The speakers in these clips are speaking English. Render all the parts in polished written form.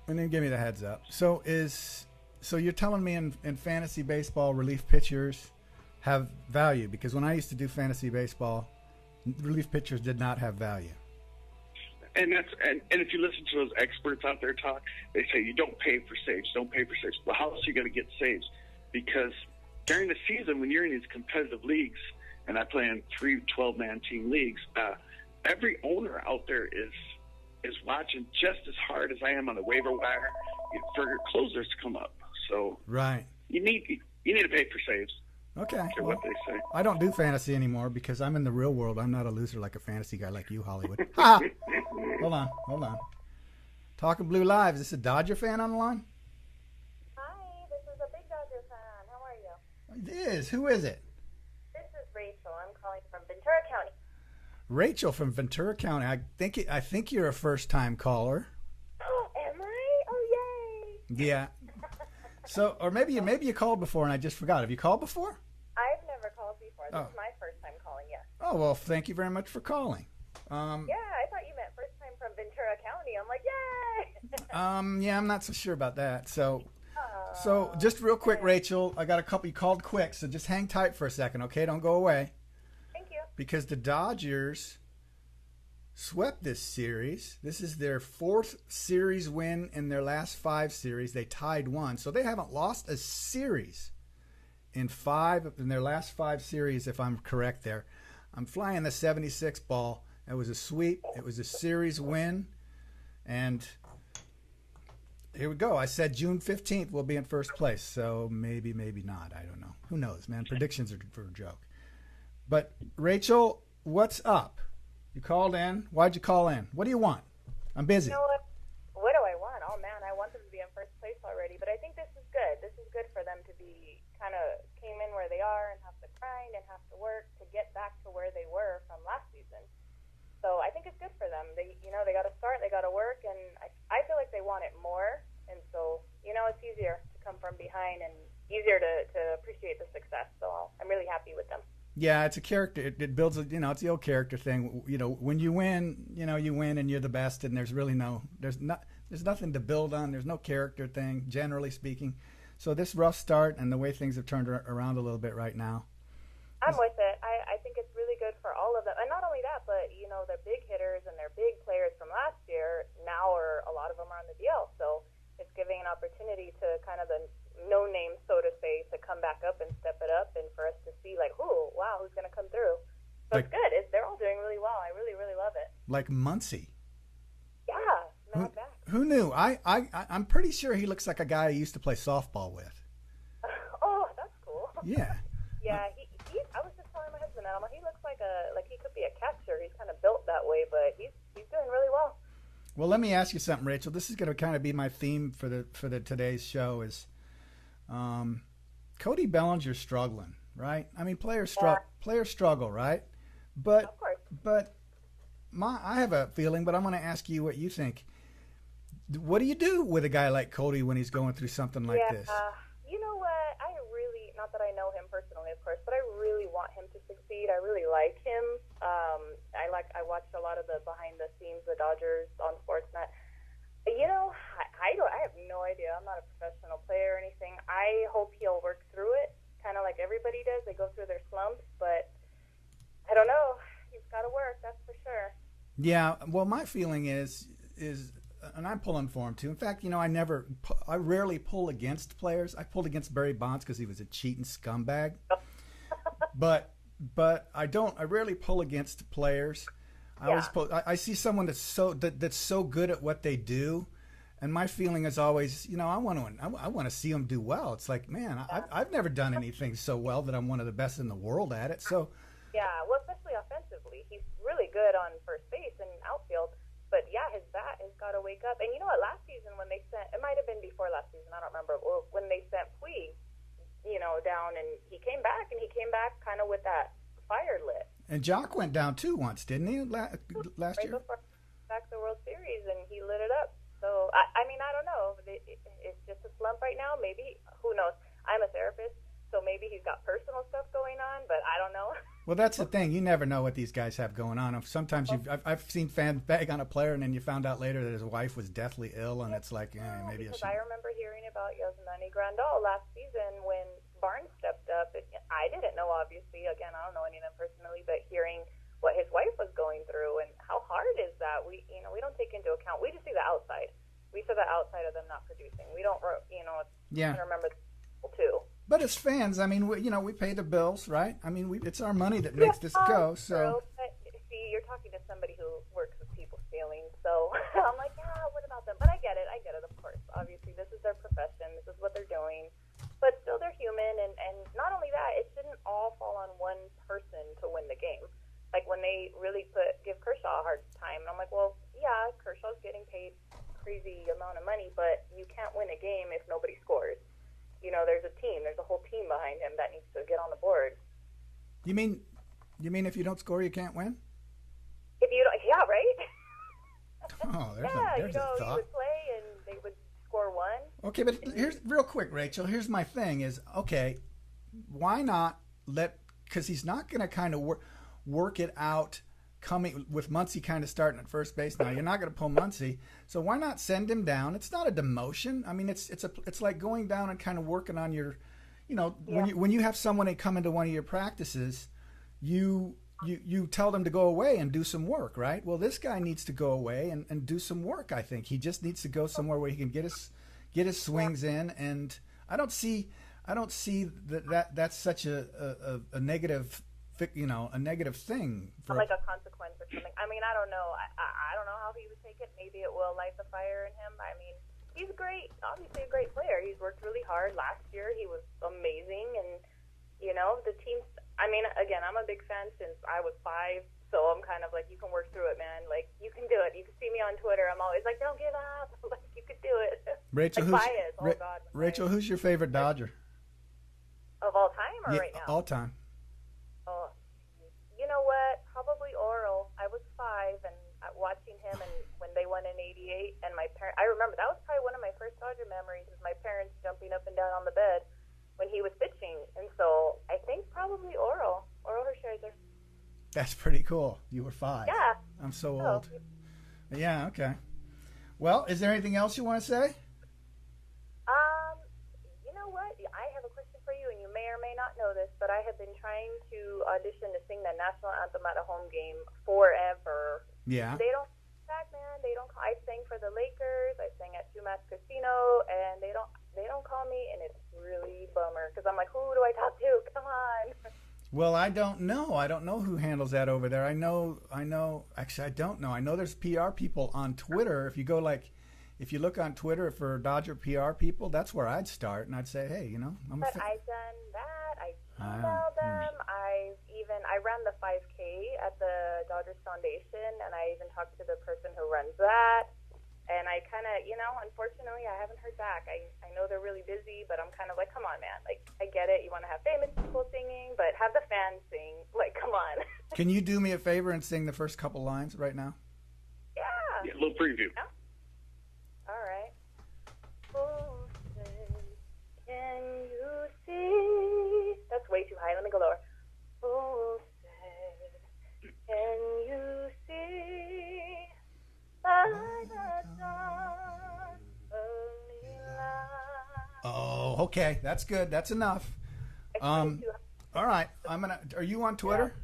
And then give me the heads up. So you're telling me in fantasy baseball, relief pitchers have value? Because when I used to do fantasy baseball, relief pitchers did not have value. And if you listen to those experts out there talk, they say you don't pay for saves, don't pay for saves. Well, how else are you going to get saves? Because during the season, when you're in these competitive leagues, and I play in 3 12-man team leagues, every owner out there is watching just as hard as I am on the waiver wire for your closers to come up. So right, you need to pay for saves. Okay. Well, what they say. I don't do fantasy anymore because I'm in the real world. I'm not a loser like a fantasy guy like you, Hollywood. Ha! Hold on. Talking Blue Live. Is this a Dodger fan on the line? Hi, this is a big Dodger fan. How are you? It is. Who is it? This is Rachel. I'm calling from Ventura County. Rachel from Ventura County. I think you're a first-time caller. Am I? Oh, yay! Yeah. So, or maybe you called before and I just forgot. Have you called before? I've never called before. This is my first time calling, yes. Oh, well, thank you very much for calling. Yeah, I thought you meant first time from Ventura County. I'm like, yay! Yeah, I'm not so sure about that. So just real quick, Rachel, I got a couple. You called quick, so just hang tight for a second, okay? Don't go away. Thank you. Because the Dodgers swept this series. This is their 4th series win in their last 5 series. They tied 1, so they haven't lost a series in their last 5 series, if I'm correct there. I'm flying the 76 ball. It was a sweep. It was a series win. And here we go. I said June 15th we'll be in first place. So maybe not. I don't know. Who knows, man? Predictions are for a joke. But, Rachel, what's up? You called in. Why'd you call in? What do you want? I'm busy. You know what do I want? Oh, man, I want them to be in first place already. But I think this is good. This is good for them to be kind of came in where they are and have to grind and have to work to get back to where they were from last season. So I think it's good for them. They got to start, they got to work, and I feel like they want it more. And so, it's easier to come from behind and easier to appreciate the success. So I'm really happy with them. Yeah, it's a character. It builds a, it's the old character thing. When you win, you win and you're the best, and there's really there's nothing to build on. There's no character thing, generally speaking. So this rough start and the way things have turned around a little bit right now. I'm with it. I think it's really good for all of them. And not only that, but, their big hitters and their big players from last year, now a lot of them are on the DL. So it's giving an opportunity to kind of the no name, so to say, to come back up and step it up, and for us to see who's going to come through. So it's good. They're all doing really well. I really, really love it. Like Muncy. Yeah, who knew? I'm pretty sure he looks like a guy I used to play softball with. Oh, that's cool. Yeah. Yeah, I was just telling my husband that he looks like he could be a catcher. He's kind of built that way, but he's doing really well. Well, let me ask you something, Rachel. This is going to kind of be my theme for the today's show is Cody Bellinger's struggling, right? I mean, players struggle, right? But of course. But I have a feeling, but I'm going to ask you what you think. What do you do with a guy like Cody when he's going through something like this? You know what? I really, not that I know him personally, of course, but I really want him to succeed. I really like him. I watched a lot of the behind the scenes, the Dodgers on Sportsnet. I have no idea. I'm not a professional player or anything. I hope he'll work through it, kind of like everybody does. They go through their slumps, but I don't know. He's got to work, that's for sure. Yeah, well, my feeling is, and I'm pulling for him too. In fact, I rarely pull against players. I pulled against Barry Bonds because he was a cheating scumbag. but I rarely pull against players. I see someone that's so good at what they do, and my feeling is always, I want to see them do well. It's like, man, I've never done anything so well that I'm one of the best in the world at it. So. Yeah, well, especially offensively. He's really good on first base and outfield. But, yeah, his bat has got to wake up. And you know what? Last season when they sent – it might have been before last season. I don't remember. When they sent Puig, down, and he came back kind of with that fire lit. And Jock went down, too, once, didn't he, last year? Right before back the World Series, and he lit it up. So, I mean, I don't know. It's just a slump right now. Maybe – who knows? I'm a therapist. So maybe he's got personal stuff going on, but I don't know. Well, that's the thing. You never know what these guys have going on. Sometimes I've seen fans bag on a player, and then you found out later that his wife was deathly ill, and it's like, maybe because I remember hearing about Yasmani Grandal last season when Barnes stepped up. I didn't know, obviously. Again, I don't know any of them personally, but hearing what his wife was going through and how hard is that, we don't take into account. We just see the outside. We see the outside of them not producing. We don't, remember the people too. But as fans, I mean, we pay the bills, right? I mean, it's our money that makes this go. So, but see, you're talking to somebody who works with people's feelings, so I'm like, yeah, what about them? But I get it, of course. Obviously, this is their profession, this is what they're doing, but still, they're human, and not only that, it shouldn't all fall on one person to win the game. Like when they really give Kershaw a hard time, and I'm like, well, yeah, Kershaw's getting paid crazy amount of money, but you can't win a game if nobody scores. There's a team. There's a whole team behind him that needs to get on the board. You mean if you don't score, you can't win? If you don't, yeah, right? Oh, there's a thought. You would play and they would score one. Okay, but here's real quick, Rachel. Here's my thing is, okay, why not because he's not going to kind of work it out coming with Muncy kind of starting at first base now. You're not going to pull Muncy, so why not send him down? It's not a demotion. I mean, it's like going down and kind of working on your, when you have someone come into one of your practices, you tell them to go away and do some work, right? Well, this guy needs to go away and do some work. I think he just needs to go somewhere where he can get his swings in, and I don't see that's such a negative. A negative thing for like a consequence or something. I mean, I don't know. I don't know how he would take it. Maybe it will light the fire in him. I mean, he's great. Obviously, a great player. He's worked really hard. Last year, he was amazing, and the team's. I mean, again, I'm a big fan since I was 5, so I'm kind of like, you can work through it, man. Like, you can do it. You can see me on Twitter. I'm always like, don't give up. Like, you could do it. Rachel, Rachel, who's your favorite Dodger of all time or right now? All time. You know what? Probably Oral. I was 5 and watching him, and when they won in '88, and my parents. I remember that was probably one of my first Dodger memories. Is my parents jumping up and down on the bed when he was pitching, and so I think probably Oral Hershiser. That's pretty cool. You were 5. Yeah. I'm so old. Yeah. Okay. Well, is there anything else you want to say? You know what? I have a question for you, and you may or may not know this, but I have been trying to audition to sing the national anthem at a home game forever. Yeah. They don't back, man. They don't. I sang for the Lakers. I sang at Sumas Casino, and they don't call me, and it's really bummer because I'm like, who do I talk to? Come on. Well, I don't know. I don't know who handles that over there. I know. Actually, I don't know. I know there's PR people on Twitter. If you look on Twitter for Dodger PR people, that's where I'd start, and I'd say, hey, But I've done that. I emailed them. I ran the 5K at the Dodgers Foundation, and I even talked to the person who runs that. And I kind of, unfortunately, I haven't heard back. I know they're really busy, but I'm kind of like, come on, man. Like, I get it. You want to have famous people singing, but have the fans sing. Like, come on. Can you do me a favor and sing the first couple lines right now? Yeah. A little preview. Yeah. All right. Oh, say, can you see? That's way too high. Let me go lower. Oh, say, can you see by the dawn's early light? Oh, okay. That's good. That's enough. All right. Are you on Twitter?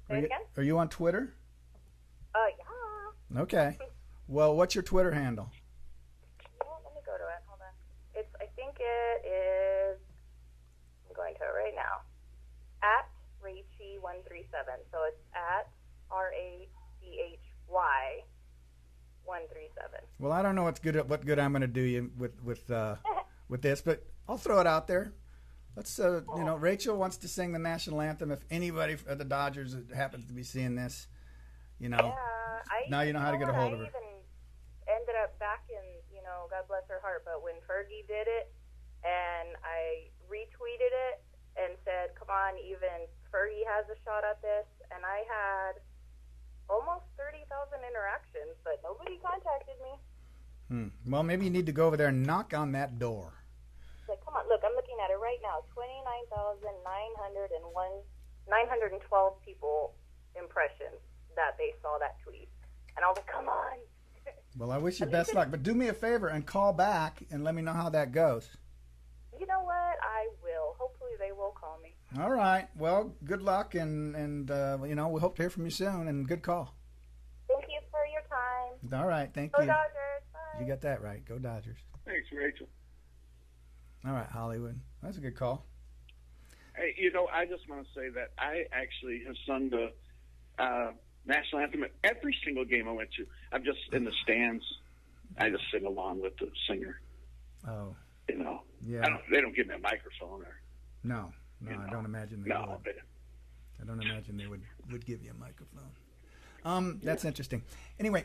Say it again? Are you on Twitter? Yeah. Okay. Well, what's your Twitter handle? Well, let me go to it. Hold on. I think it is. I'm going to it right now. At Rachy137. So it's at RACHY 137. Well, I don't know what good I'm going to do you with this, but I'll throw it out there. Let's Rachel wants to sing the national anthem. If anybody at the Dodgers happens to be seeing this, Yeah, now you know how to get a hold of her. I even ended up back in, God bless her heart, but when Fergie did it, and I retweeted it and said, come on, even Fergie has a shot at this, and I had almost 30,000 interactions, but nobody contacted me. Well, maybe you need to go over there and knock on that door. Like, come on, look, I'm looking at it right now. 29,901 912 people impressions that they saw that tweet. And I was like, come on. Well, I wish you best luck. But do me a favor and call back and let me know how that goes. You know what? I will. Hopefully they will call me. All right. Well, good luck, and we hope to hear from you soon, and good call. Thank you for your time. All right. Thank Go you. Dodgers. Bye. You got that right. Go Dodgers. Thanks, Rachel. All right, Hollywood. That's a good call. Hey, I just want to say that I actually have sung the national anthem at every single game I went to. I'm just in the stands. I just sing along with the singer. Oh. Yeah. They don't give me a microphone or. No, I don't imagine they would. But, I don't imagine they would give you a microphone. That's interesting. Anyway,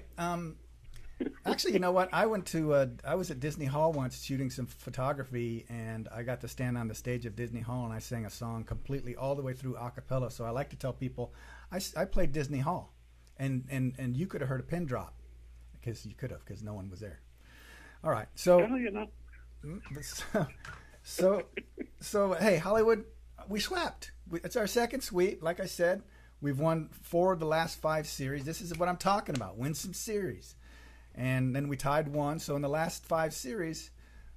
actually, you know what? I was at Disney Hall once shooting some photography, and I got to stand on the stage of Disney Hall, and I sang a song completely all the way through a cappella. So I like to tell people, I played Disney Hall, and you could have heard a pin drop, because you could have, because no one was there. All right, so. So hey, Hollywood, we swept. It's our second sweep. Like I said, we've won 4 of the last 5 series. This is what I'm talking about. Win some series. And then we tied 1. So in the last 5 series,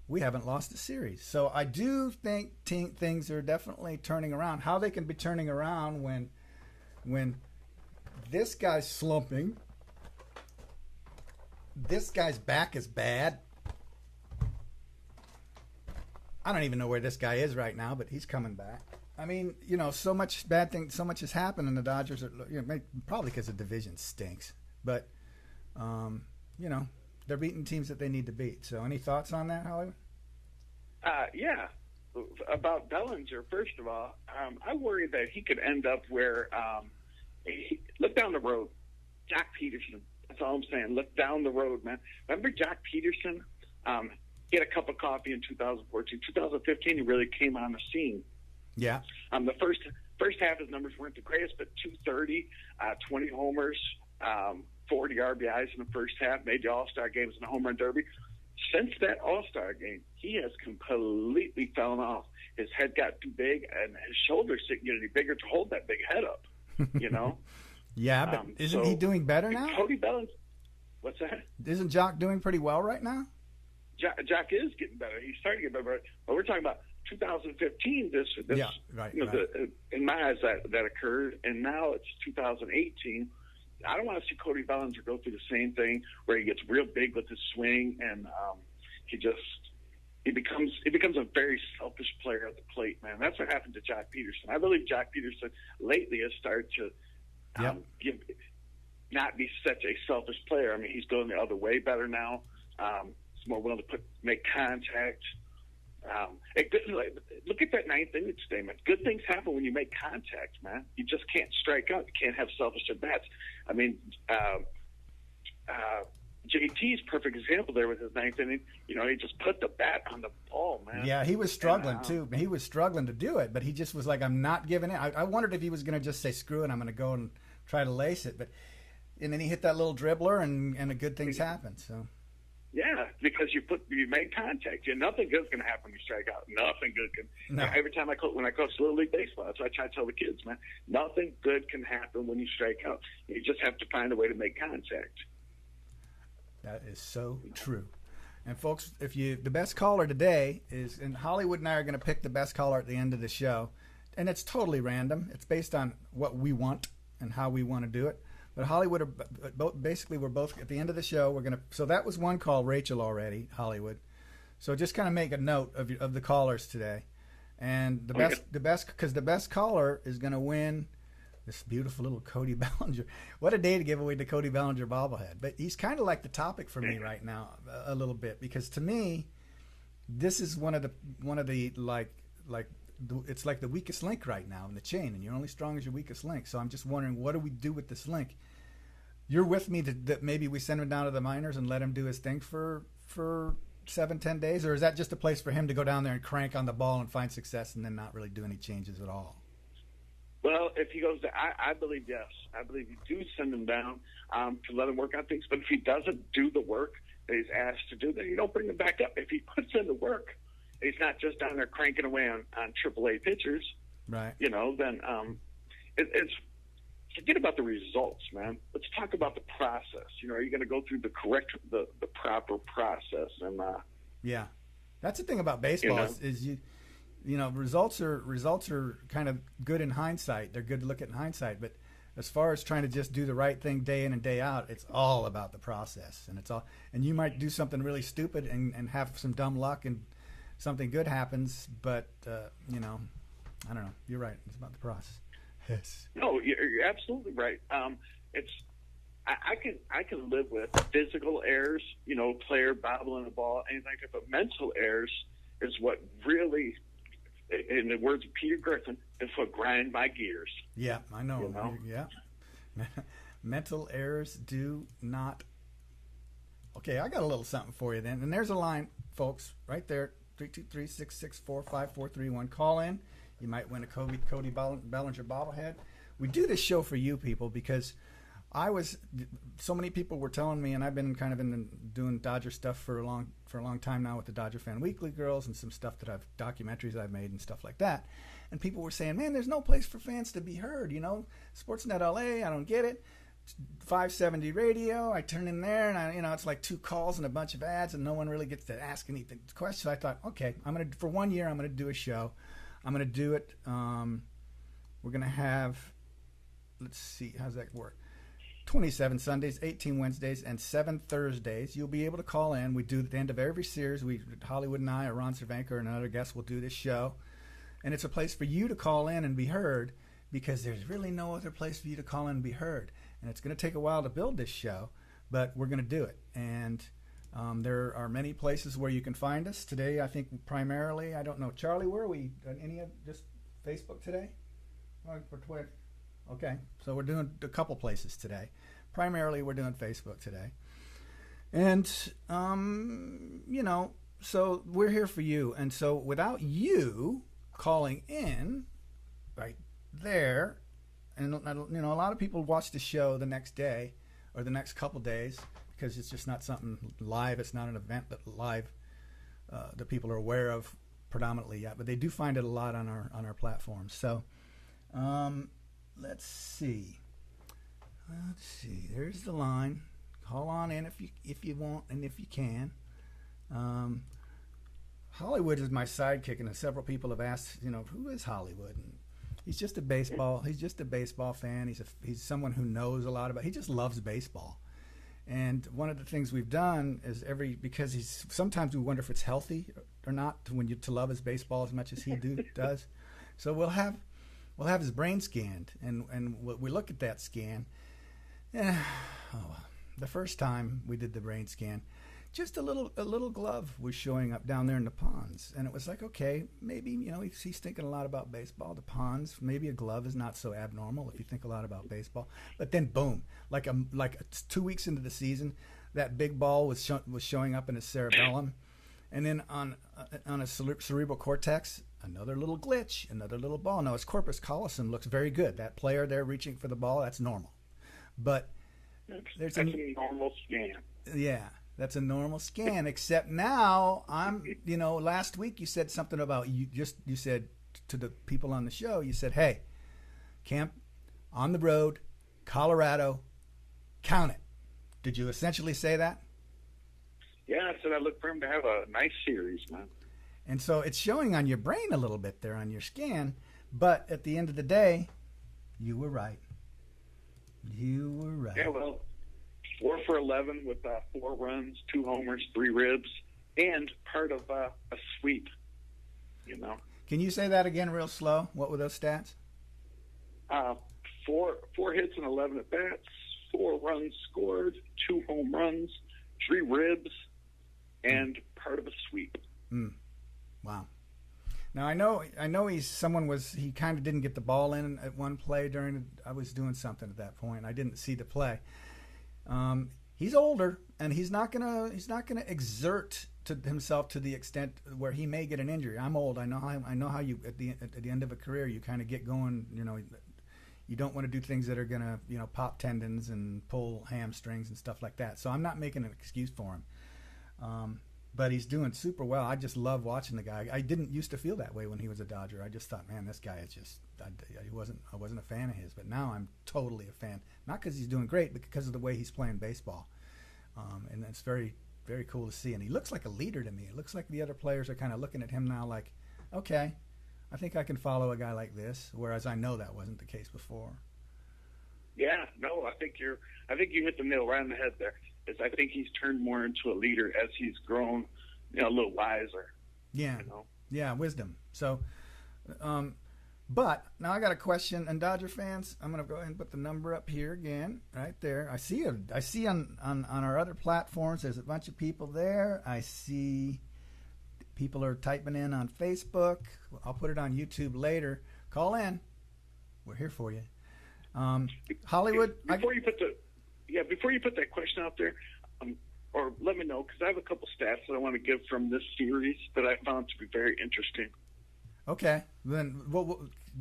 we haven't lost a series. So I do think things are definitely turning around. How they can be turning around when this guy's slumping, this guy's back is bad. I don't even know where this guy is right now, but he's coming back. I mean, so much bad thing, so much has happened, and the Dodgers are, probably because the division stinks. But, they're beating teams that they need to beat. So, any thoughts on that, Hollywood? Yeah. About Bellinger, first of all, I worry that he could end up where, look down the road, Jack Peterson. That's all I'm saying. Look down the road, man. Remember Jack Peterson? He had a cup of coffee in 2014. 2015, he really came on the scene. Yeah. The first half, his numbers weren't the greatest, but 230, 20 homers, 40 RBIs in the first half, made the All-Star games in the home run derby. Since that All-Star game, he has completely fallen off. His head got too big, and his shoulders getting bigger to hold that big head up. Yeah, but isn't he doing better now? Cody Bellinger. What's that? Isn't Jock doing pretty well right now? Jack is getting better. He's starting to get better. But we're talking about 2015. This right. In my eyes, that occurred, and now it's 2018. I don't want to see Cody Bellinger go through the same thing where he gets real big with his swing, and he becomes a very selfish player at the plate, man. That's what happened to Jack Peterson. I believe Jack Peterson lately has started to not be such a selfish player. I mean, he's going the other way better now. He's more willing to make contact. Look at that 9th inning statement. Good things happen when you make contact, man. You just can't strike out. You can't have selfish at bats. I mean, JT's perfect example there with his 9th inning. He just put the bat on the ball, man. Yeah, he was struggling too. He was struggling to do it, but he just was like, I'm not giving it. I wondered if he was going to just say, screw it, I'm going to go and try to lace it. And then he hit that little dribbler, and good things happened. So. Yeah, because you made contact. Nothing good's going to happen when you strike out. Nothing good can. No. Every time when I coach Little League Baseball, that's what I try to tell the kids, man. Nothing good can happen when you strike out. You just have to find a way to make contact. That is so true. And folks, the best caller today is, and Hollywood and I are going to pick the best caller at the end of the show, and it's totally random. It's based on what we want and how we want to do it. But Hollywood, we're both at the end of the show. So that was one call, Rachel already, Hollywood. So just kind of make a note of the callers today, and the best caller is going to win this beautiful little Cody Bellinger. What a day to give away the Cody Bellinger bobblehead! But he's kind of like the topic for me right now a little bit, because to me, this is one of the it's like the weakest link right now in the chain, and you're only strong as your weakest link. So I'm just wondering, what do we do with this link? You're with me that maybe we send him down to the minors and let him do his thing for 7-10 days, or is that just a place for him to go down there and crank on the ball and find success and then not really do any changes at all? Well, if he goes, I believe yes. I believe you do send him down to let him work on things. But if he doesn't do the work that he's asked to do, then you don't bring him back up. If he puts in the work, he's not just down there cranking away on AAA pitchers. Right. Then it's forget about the results, man. Let's talk about the process. Are you going to go through the proper process? And yeah, that's the thing about baseball is results are kind of good in hindsight. They're good to look at in hindsight, but as far as trying to just do the right thing day in and day out, it's all about the process. And you might do something really stupid and have some dumb luck and something good happens, but I don't know. You're right. It's about the process. Yes. No, you're absolutely right. I can live with physical errors, player bobbling the ball, anything like that, but mental errors is what really, in the words of Peter Griffin, is what grind my gears. Yeah, I know. Yeah. Mental errors do not. Okay, I got a little something for you then. And there's a line, folks, right there, 323-664-5431. Call in. You might win a Cody Bellinger bobblehead. We do this show for you people because so many people were telling me, and I've been kind of doing Dodger stuff for a long time now with the Dodger Fan Weekly girls and some stuff documentaries I've made and stuff like that. And people were saying, man, there's no place for fans to be heard. Sportsnet LA, I don't get it. 570 radio, I turn in there and it's like 2 calls and a bunch of ads and no one really gets to ask anything questions. I thought, okay, for 1 year I'm gonna do a show. I'm gonna do it. We're gonna have, let's see, how's that work? 27 Sundays, 18 Wednesdays, and 7 Thursdays. You'll be able to call in. We do at the end of every series. Hollywood and I, or Ron Cervenka, or another guest, will do this show. And it's a place for you to call in and be heard because there's really no other place for you to call in and be heard. And it's going to take a while to build this show, but we're going to do it. And there are many places where you can find us. Today, I think primarily, I don't know. Charlie, where are we? Just Facebook today? Or Twitter? Okay, so we're doing a couple places today. Primarily, we're doing Facebook today. And, so we're here for you. And so without you calling in right there, and, a lot of people watch the show the next day or the next couple days because it's just not something live. It's not an event that live that people are aware of predominantly yet. But they do find it a lot on our platforms. So, Let's see. There's the line. Call on in if you want and if you can. Hollywood is my sidekick, and several people have asked, who is Hollywood? And he's just a baseball fan. He's someone who knows a lot about. He just loves baseball. And one of the things we've done is because sometimes we wonder if it's healthy or not to love his baseball as much as he does. So we'll have his brain scanned, and we look at that scan. The first time we did the brain scan, just a little glove was showing up down there in the ponds, and it was like, okay, maybe he's thinking a lot about baseball. The ponds, maybe a glove is not so abnormal if you think a lot about baseball. But then, boom, like 2 weeks into the season, that big ball was showing up in his cerebellum, and then on a cerebral cortex. Another little glitch, another little ball. Now, his corpus callosum looks very good. That player there reaching for the ball, that's normal. But that's a normal scan. Yeah, that's a normal scan. Except now, last week you said something about you said to the people on the show, you said, hey, Kemp, on the road, Colorado, count it. Did you essentially say that? Yeah, I said I look for him to have a nice series, man. And so it's showing on your brain a little bit there on your scan, but at the end of the day, you were right. You were right. Yeah, well, 4 for 11 with 4 runs, 2 homers, 3 ribs, and part of a sweep. Can you say that again real slow? What were those stats? 4 hits and 11 at bats, 4 runs scored, 2 home runs, 3 ribs, and part of a sweep. Wow. Now I know he kind of didn't get the ball in at one play I was doing something at that point. I didn't see the play. He's older, and he's not gonna exert to himself to the extent where he may get an injury. I'm old. I know how you at the end of a career you kind of get going. You don't want to do things that are gonna pop tendons and pull hamstrings and stuff like that. So I'm not making an excuse for him. but he's doing super well. I just love watching the guy. I didn't used to feel that way when he was a Dodger. I just thought, man, this guy is just. I wasn't a fan of his, but now I'm totally a fan. Not because he's doing great, but because of the way he's playing baseball, and it's very, very cool to see. And he looks like a leader to me. It looks like the other players are kind of looking at him now, like, okay, I think I can follow a guy like this. Whereas I know that wasn't the case before. Yeah, no, I think you hit the nail right on the head there. I think he's turned more into a leader as he's grown, a little wiser. Yeah, yeah, wisdom. So, but now I got a question, and Dodger fans, I'm going to go ahead and put the number up here again, right there. I see on our other platforms, there's a bunch of people there. I see people are typing in on Facebook. I'll put it on YouTube later. Call in. We're here for you. Hollywood. Before you put that question out there, or let me know, because I have a couple stats that I want to give from this series that I found to be very interesting. Okay, then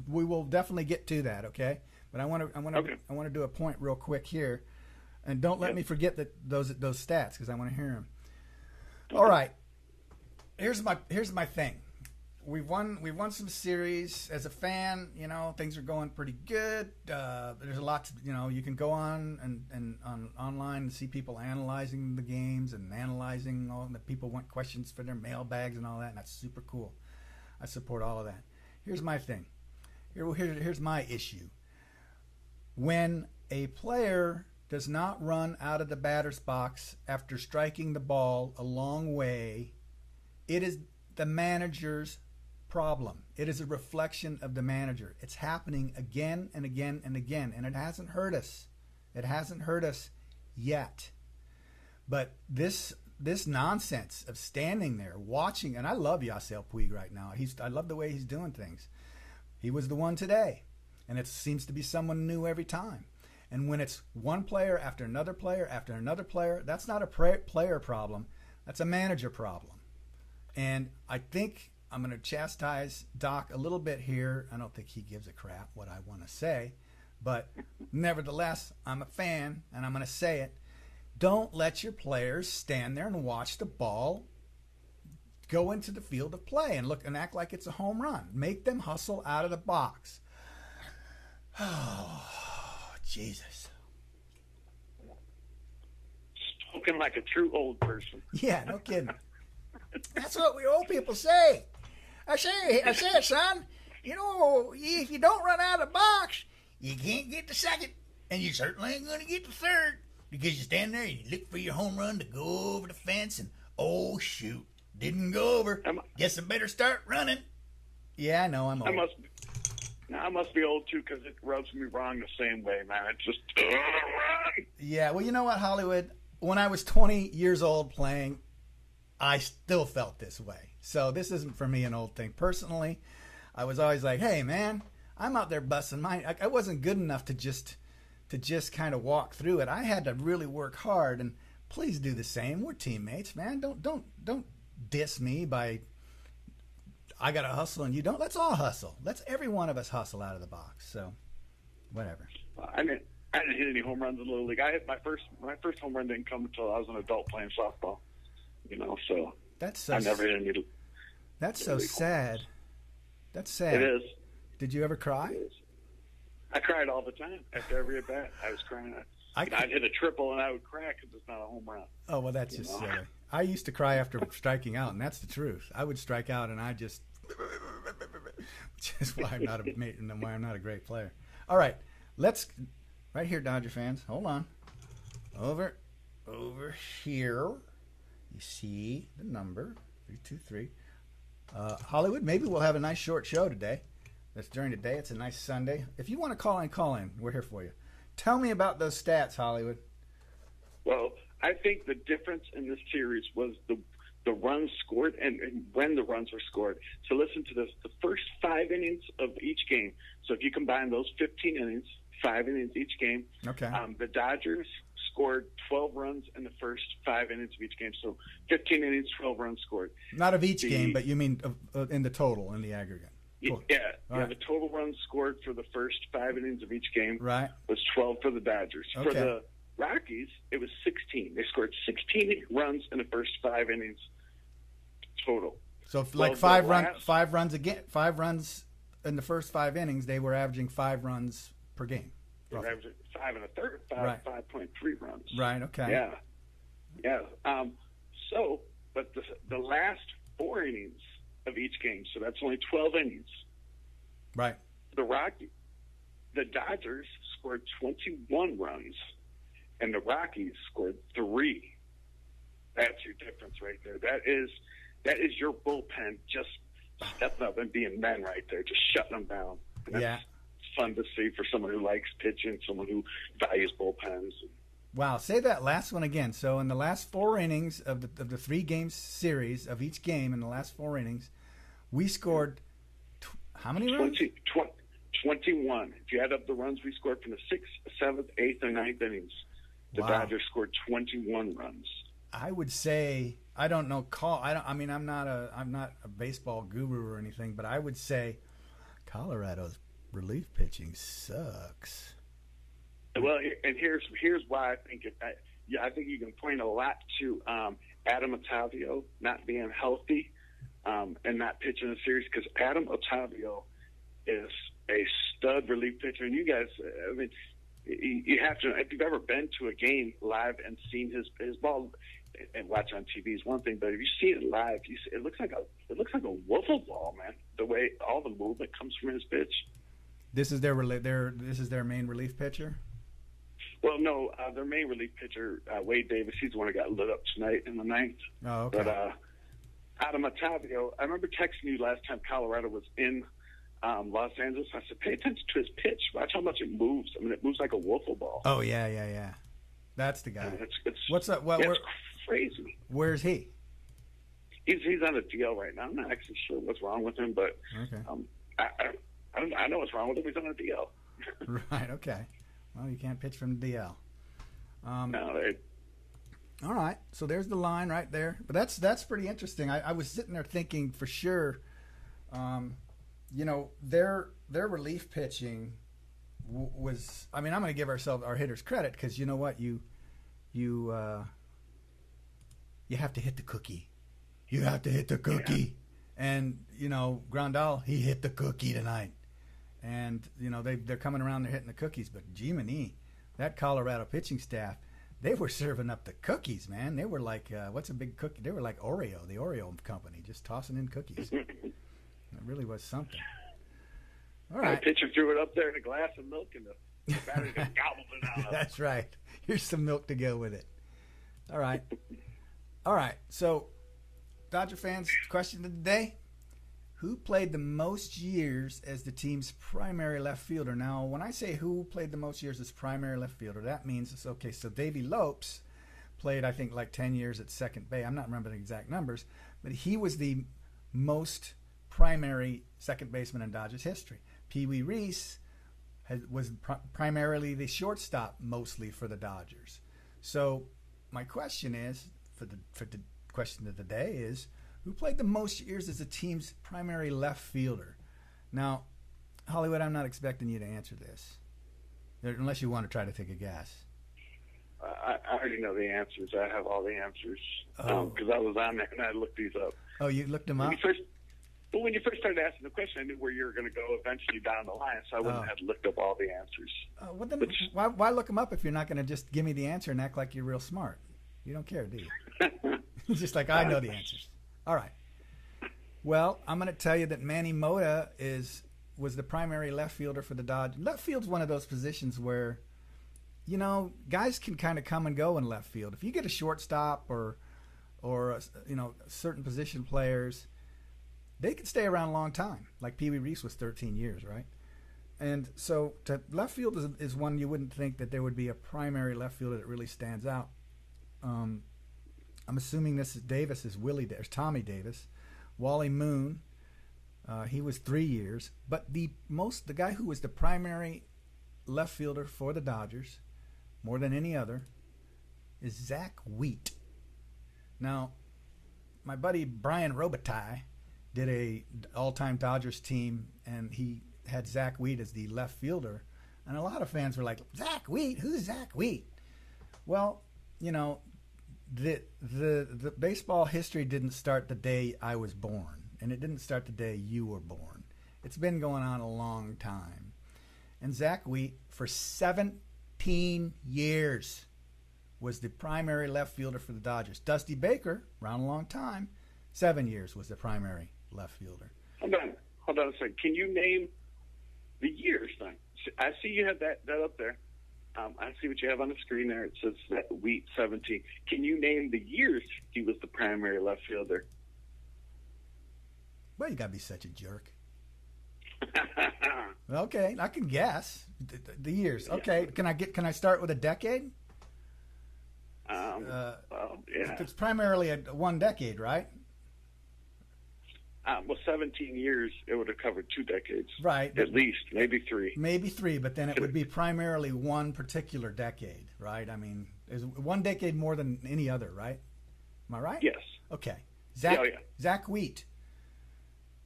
we will definitely get to that. Okay, but I want to do a point real quick here, and don't let me forget those stats because I want to hear them. Okay. All right, here's my thing. We've won some series. As a fan, things are going pretty good. There's a lot to, you can go on and on online and see people analyzing the games and analyzing all the people want questions for their mailbags and all that, and that's super cool. I support all of that. Here's my thing. Here's my issue. When a player does not run out of the batter's box after striking the ball a long way, it is the manager's problem. It is a reflection of the manager. It's happening again and again and again, and it hasn't hurt us. It hasn't hurt us yet. But this nonsense of standing there watching, and I love Yasiel Puig right now. I love the way he's doing things. He was the one today, and it seems to be someone new every time. And when it's one player after another player after another player, that's not a player problem. That's a manager problem. And I think I'm going to chastise Doc a little bit here. I don't think he gives a crap what I want to say, but nevertheless, I'm a fan, and I'm going to say it. Don't let your players stand there and watch the ball go into the field of play and look and act like it's a home run. Make them hustle out of the box. Oh, Jesus. Spoken like a true old person. Yeah, no kidding. That's what we old people say. I say it, son. If you don't run out of the box, you can't get the second, and you certainly ain't going to get the third because you stand there and you look for your home run to go over the fence, and oh shoot, didn't go over. Guess I better start running. Yeah, I know I'm old. I must be old too because it rubs me wrong the same way, man. It's just yeah. Well, you know what, Hollywood? When I was 20 years old playing, I still felt this way. So this isn't for me an old thing. Personally, I was always like, hey, man, I'm out there busting mine. I wasn't good enough to just kind of walk through it. I had to really work hard, and please do the same. We're teammates, man. Don't diss me by I got to hustle and you don't. Let's all hustle. Let's every one of us hustle out of the box. So whatever. I didn't hit any home runs in Little League. I hit my first home run didn't come until I was an adult playing softball. So that's so I never hit any. That's so sad. That's sad. It is. Did you ever cry? It is. I cried all the time after every at bat. I was crying. I'd hit a triple and I would cry because it's not a home run. Oh well, that's just silly. I used to cry after striking out, and that's the truth. I would strike out, and I just, which is why I'm not a great player. All right, let's right here, Dodger fans. Hold on. Over here. You see the number 323. Hollywood, maybe we'll have a nice short show today. That's during the day. It's a nice Sunday. If you want to call in. We're here for you. Tell me about those stats, Hollywood. Well, I think the difference in this series was the runs scored and when the runs were scored. So listen to this. The first 5 innings of each game. So if you combine those 15 innings, 5 innings each game, okay. The Dodgers scored 12 runs in the first 5 innings of each game. So 15 innings, 12 runs scored. Not of each game, but you mean in the total, in the aggregate. Cool. Yeah. Right. The total runs scored for the first 5 innings of each game was 12 for the Dodgers. Okay. For the Rockies, it was 16. They scored 16 runs in the first 5 innings total. So like five runs in the first 5 innings, they were averaging 5 runs per game. They're averaging 5 1/3, Right. 5.3 runs. Right. Okay. Yeah. But the last 4 innings of each game, so that's only 12 innings. Right. The Dodgers scored 21 runs, and the Rockies scored 3. That's your difference right there. That is your bullpen just stepping up and being men right there, just shutting them down. And that's fun to see for someone who likes pitching, someone who values bullpens. Wow, say that last one again. So in the last 4 innings of the 3-game series of each game, in the last 4 innings, we scored how many runs? 21. If you add up the runs we scored from the 6th, 7th, 8th, and 9th innings, the Dodgers scored 21 runs. I would say, I don't know, I'm not a baseball guru or anything, but I would say Colorado's relief pitching sucks. Well, and here's why I think I think you can point a lot to Adam Ottavio not being healthy and not pitching a series, because Adam Ottavio is a stud relief pitcher, and you guys, I mean, you have to, if you've ever been to a game live and seen his ball and watch on TV is one thing, but if you see it live, it looks like a wiffle ball, man. The way all the movement comes from his pitch. This is their main relief pitcher. Well, no, their main relief pitcher, Wade Davis, he's the one who got lit up tonight in the 9th. Oh, okay. But Adam Ottavio, I remember texting you last time Colorado was in Los Angeles. I said, pay attention to his pitch. Watch how much it moves. I mean, it moves like a wiffle ball. Oh, yeah. That's the guy. What's up? It's crazy. Where's he? He's on a DL right now. I'm not actually sure what's wrong with him, but okay. I know what's wrong with him. He's on a DL. Right, okay. Well, you can't pitch from the DL. No, all right, so there's the line right there. But that's pretty interesting. I was sitting there thinking for sure, their relief pitching was. I mean, I'm going to give our hitters credit, because you know what, you have to hit the cookie. You have to hit the cookie, and Grandal, he hit the cookie tonight. And they're coming around, they're hitting the cookies, but Jiminy, that Colorado pitching staff, they were serving up the cookies, man. They were like, what's a big cookie? They were like Oreo, the Oreo company, just tossing in cookies. It really was something. All right. The pitcher threw it up there in a glass of milk, and the batter just gobbled it out. That's right. Here's some milk to go with it. All right. So, Dodger fans, question of the day. Who played the most years as the team's primary left fielder? Now, when I say who played the most years as primary left fielder, that means it's okay. So Davey Lopes played, I think, like 10 years at second base. I'm not remembering the exact numbers, but he was the most primary second baseman in Dodgers history. Pee Wee Reese was primarily the shortstop, mostly for the Dodgers. So my question is, for the question of the day is, who played the most years as the team's primary left fielder? Now, Hollywood, I'm not expecting you to answer this, unless you want to try to take a guess. I already know the answers. I have all the answers because I was on there and I looked these up. Oh, you looked them up? When you first started asking the question, I knew where you were going to go eventually down the line, so I wouldn't have looked up all the answers. Well, then, why look them up if you're not going to just give me the answer and act like you're real smart? You don't care, do you? It's just like, I know the answers. All right. Well, I'm going to tell you that Manny Mota was the primary left fielder for the Dodgers. Left field's one of those positions where, guys can kind of come and go in left field. If you get a shortstop or certain position players, they can stay around a long time. Like Pee Wee Reese was 13 years, right? And so left field is one you wouldn't think that there would be a primary left fielder that really stands out. I'm assuming this is Davis is there's Tommy Davis. Wally Moon, he was 3 years. But the guy who was the primary left fielder for the Dodgers, more than any other, is Zach Wheat. Now, my buddy Brian Robitaille did a all-time Dodgers team, and he had Zach Wheat as the left fielder. And a lot of fans were like, Zach Wheat? Who's Zach Wheat? Well, the baseball history didn't start the day I was born, and it didn't start the day you were born. It's been going on a long time. And Zach Wheat, for 17 years, was the primary left fielder for the Dodgers. Dusty Baker, around a long time, 7 years was the primary left fielder. Hold on a second. Can you name the years? I see you have that up there. I see what you have on the screen there. It says that Wheat 17. Can you name the years he was the primary left fielder? Well, you got to be such a jerk. Okay, I can guess the years. Okay, can I start with a decade? Well, yeah. It's primarily one decade, right? Well, 17 years, it would have covered 2 decades. Right. At least, maybe 3. Maybe 3, but then it would be primarily one particular decade, right? I mean, is one decade more than any other, right? Am I right? Yes. Okay. Yeah. Zach Wheat,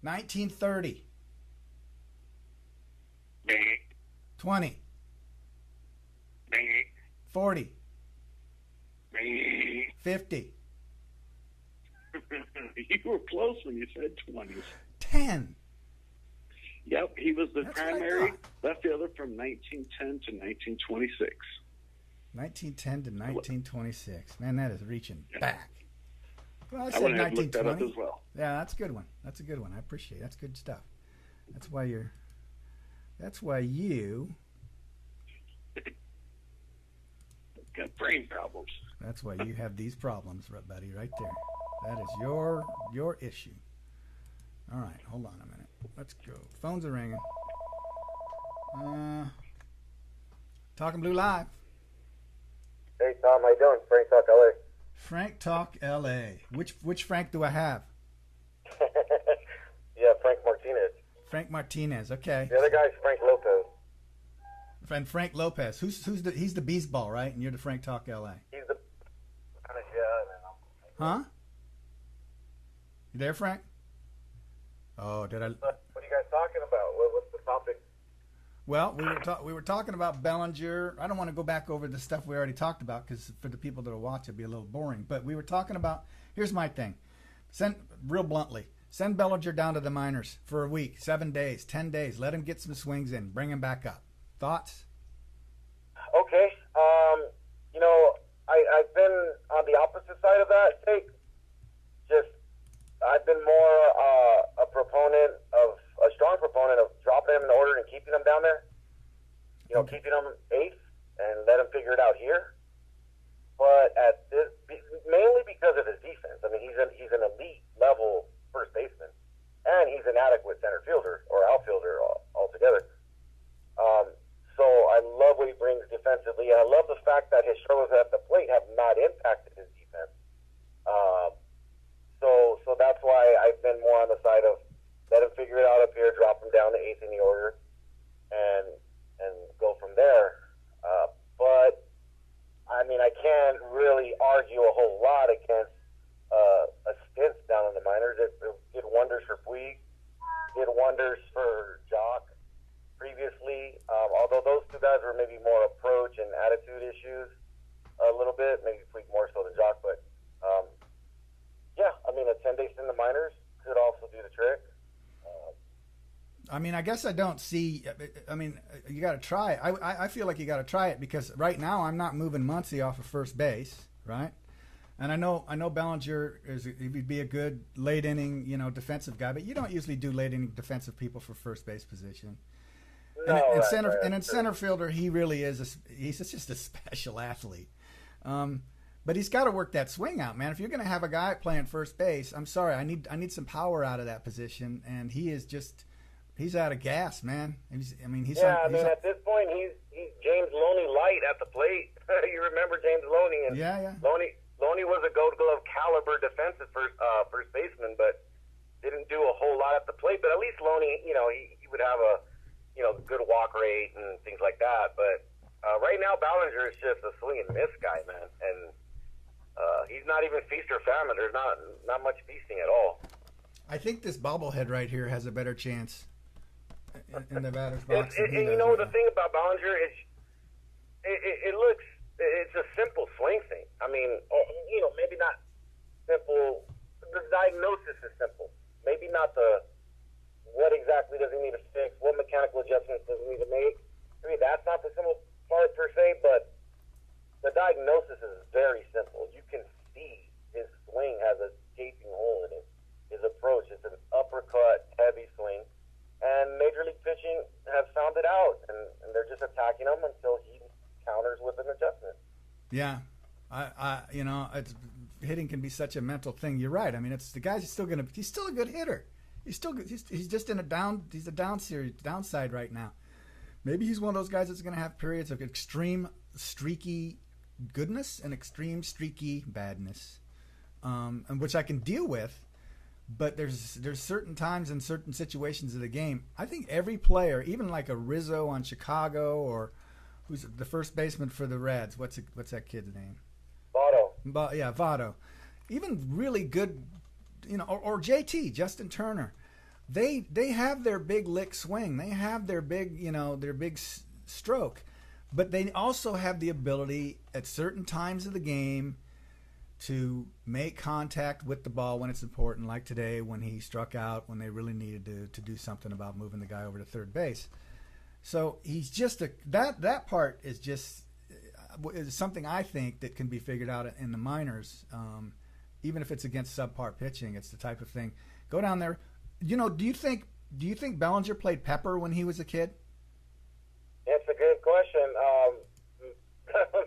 1930. 20. 40. 50. You were close when you said 20s. 10. Yep, he was the That's primary left fielder from 1910 to 1926. 1910 to 1926. Man, that is reaching back. Well, I said went ahead and looked that up 1920. as well. Yeah, that's a good one. That's a good one. I appreciate it. That's good stuff. That's why you Got brain problems. That's why you have these problems, buddy, right there. That is your issue. All right, hold on a minute. Let's go. Phones are ringing. Talking Blue Live. Hey Tom, how you doing? Frank Talk LA. Frank Talk LA. Which Frank do I have? Yeah, Frank Martinez. Frank Martinez. Okay. The other guy's Frank Lopez. And Frank Lopez. He's the Beesball, right? And you're the Frank Talk LA. He's the Huh? You there, Frank? Oh, did I? What are you guys talking about? What's the topic? Well, we were talking about Bellinger. I don't want to go back over the stuff we already talked about because for the people that will watch, it'd be a little boring. But we were talking about. Here's my thing. Real bluntly. Send Bellinger down to the minors for a week, 7 days, 10 days. Let him get some swings in. Bring him back up. Thoughts? Okay. I've been on the opposite side of that take. I've been more a strong proponent of dropping him in order and keeping him down there. Keeping him eighth and let him figure it out here. But mainly because of his defense. I mean, he's an elite level first baseman, and he's an adequate center fielder or outfielder altogether. So I love what he brings defensively, and I love the fact that his struggles at the plate have not impacted his defense. So that's why I've been more on the side of let him figure it out up here, drop him down to eighth in the order, and go from there. But I mean, I can't really argue a whole lot against a stint down in the minors. It did wonders for Puig, did wonders for Jock previously. Although those two guys were maybe more approach and attitude issues a little bit, maybe Puig more so than Jock. But yeah, I mean, a 10-day stint in the minors could also do the trick. I mean, I guess I don't see. I mean, you got to try it. I feel like you got to try it because right now I'm not moving Muncy off of first base, right? And I know Bellinger he'd be a good late inning, defensive guy, but you don't usually do late inning defensive people for first base position. No, in center fielder, he really is. He's just a special athlete. But he's got to work that swing out, man. If you're going to have a guy playing first base, I'm sorry, I need some power out of that position, and he's out of gas, man. At this point, he's James Loney light at the plate. You remember James Loney? And yeah. Loney was a Gold Glove caliber defensive first baseman, but didn't do a whole lot at the plate. But at least Loney, he would have a good walk rate and things like that. But right now, Ballinger is just a swing and miss guy, man, and he's not even feast or famine. There's not much feasting at all. I think this bobblehead right here has a better chance in the batter's box. The thing about Ballinger is it looks it's a simple swing thing. I mean, maybe not simple. The diagnosis is simple. Maybe not what exactly does he need to fix, what mechanical adjustments does he need to make. I mean, that's not the simple part per se, but the diagnosis is very simple. You can see his swing has a gaping hole in it. His approach is an uppercut, heavy swing. And Major League Pitching has found it out, and they're just attacking him until he counters with an adjustment. Yeah, hitting can be such a mental thing. You're right. I mean, the guy's still he's still a good hitter. He's just in he's a downside right now. Maybe he's one of those guys that's going to have periods of extreme streaky goodness and extreme streaky badness, and which I can deal with. But there's certain times and certain situations of the game. I think every player, even like a Rizzo on Chicago, or who's the first baseman for the Reds? What's that kid's name? Votto. Yeah, Votto. Even really good, or JT, Justin Turner. They have their big lick swing. They have their big, their big stroke. But they also have the ability at certain times of the game to make contact with the ball when it's important, like today when he struck out when they really needed to do something about moving the guy over to third base. So he's just that part is just is something I think that can be figured out in the minors, even if it's against subpar pitching. It's the type of thing. Go down there. Do you think Bellinger played Pepper when he was a kid? That's a good question.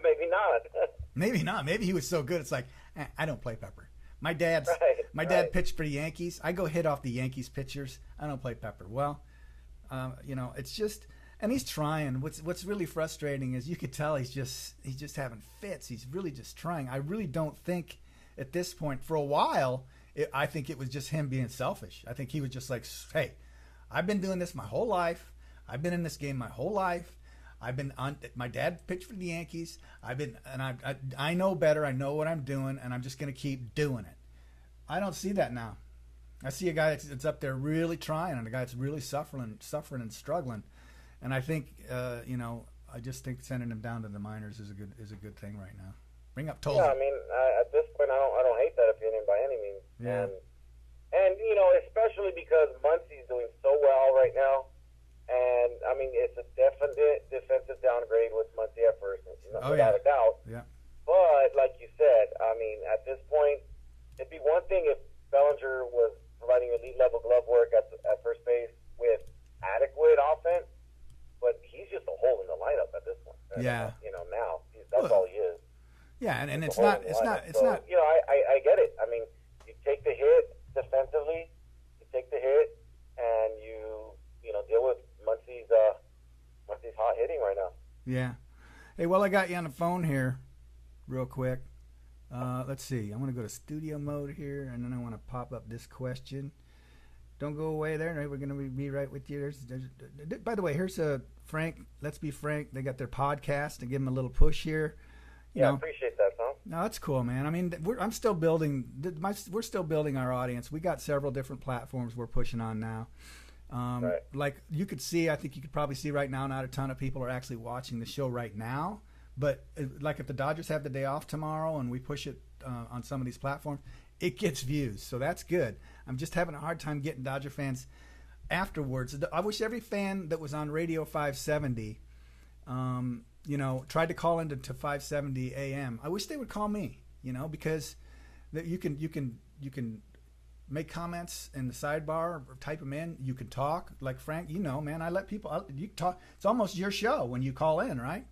Maybe not. Maybe not. Maybe he was so good. It's like, I don't play Pepper. My dad pitched for the Yankees. I go hit off the Yankees pitchers. I don't play Pepper. Well, it's just, and he's trying. What's really frustrating is you could tell he's just having fits. He's really just trying. I really don't think at this point, for a while, I think it was just him being selfish. I think he was just like, hey, I've been doing this my whole life. I've been in this game my whole life. My dad pitched for the Yankees. I know better. I know what I'm doing, and I'm just going to keep doing it. I don't see that now. I see a guy that's up there really trying, and a guy that's really suffering and struggling. And I think, I just think sending him down to the minors is a good thing right now. Bring up Tolzien. Yeah, I mean, at this point, I don't hate that opinion by any means. Yeah. And especially because Muncy's doing so well right now. And, I mean, it's a definite defensive downgrade with Muncy at first, without a doubt. Yeah. But, like you said, I mean, at this point, it'd be one thing if Bellinger was providing elite-level glove work at first base with adequate offense, but he's just a hole in the lineup at this point. Yeah. Now. That's all he is. Yeah, and it's not. I get it. I mean, you take the hit defensively, and you deal with Muncy's hot hitting right now. Yeah. Hey, well, I got you on the phone here, real quick. Let's see. I'm going to go to studio mode here, and then I want to pop up this question. Don't go away there. We're going to be right with you. By the way, here's Frank. Let's Be Frank. They got their podcast and give them a little push here. I appreciate that, Tom. No, that's cool, man. I mean, we're still building our audience. We got several different platforms we're pushing on now. Right. Like you could see, I think you could probably see right now, not a ton of people are actually watching the show right now. But like if the Dodgers have the day off tomorrow and we push it on some of these platforms, it gets views. So that's good. I'm just having a hard time getting Dodger fans afterwards. I wish every fan that was on Radio 570, tried to call into 570 AM. I wish they would call me, because you can make comments in the sidebar or type them in. You can talk like Frank. Man, I let people. You talk. It's almost your show when you call in, right?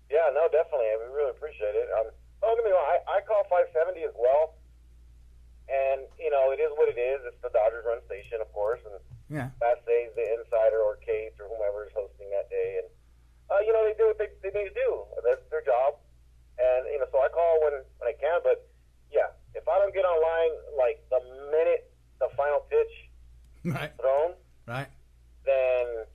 Yeah, no, definitely. We really appreciate it. Don't get me wrong. I call 570 as well, and it is what it is. It's the Dodgers run station, of course, and that saves the insider or Kate or whomever is hosting that day, and they do what they need to do. That's their job, and so I call when I can. But yeah, if I don't get online like the minute the final pitch thrown, right, then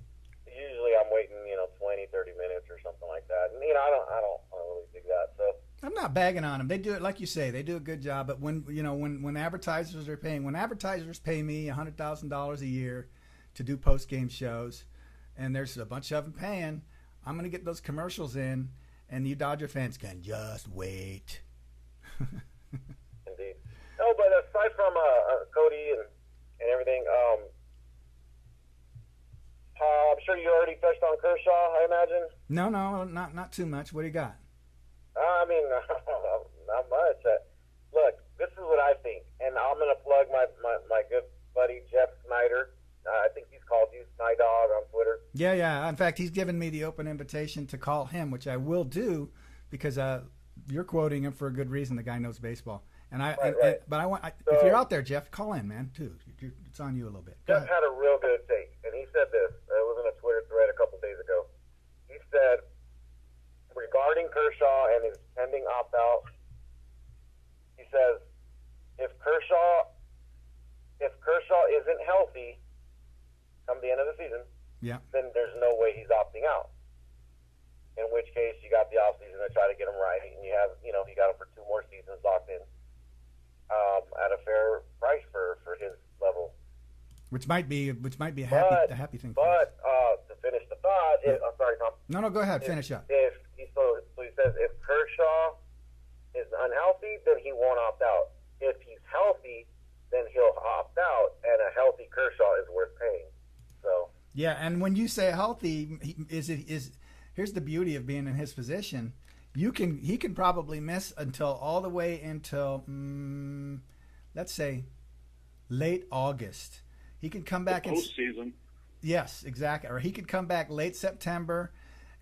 usually I'm waiting 20, 30 minutes or something like that. And I don't really dig that. So I'm not bagging on them. They do it like you say. They do a good job. But when advertisers are paying, when advertisers pay me $100,000 a year to do post game shows, and there's a bunch of them paying, I'm going to get those commercials in, and you Dodger fans can just wait. Indeed. No, but aside from Cody and everything, I'm sure you already touched on Kershaw, I imagine. No, not too much. What do you got? I mean, not much. Look, this is what I think, and I'm going to plug my good buddy Jeff Snyder. I think he's called you Snydog on Twitter. Yeah. In fact, he's given me the open invitation to call him, which I will do because you're quoting him for a good reason. The guy knows baseball. But I want if you're out there, Jeff, call in, man, too. It's on you a little bit. Jeff had a real good take, and he said this. It was in a Twitter thread a couple days ago. He said, regarding Kershaw and his pending opt-out, he says, if Kershaw isn't healthy come the end of the season, then there's no way he's opting out. In which case, you got the offseason to try to get him right, and you have, you got him for 2 more seasons locked in at a fair price for his level. Which might be a happy thing. But to finish the thought, I'm sorry, Tom. No, go ahead. Finish up. So he says if Kershaw is unhealthy, then he won't opt out. If he's healthy, then he'll opt out, and a healthy Kershaw is worth paying. So yeah, and when you say healthy, here's the beauty of being in his position. He can probably miss all the way until let's say late August. He can come back in postseason. Yes, exactly. Or he could come back late September,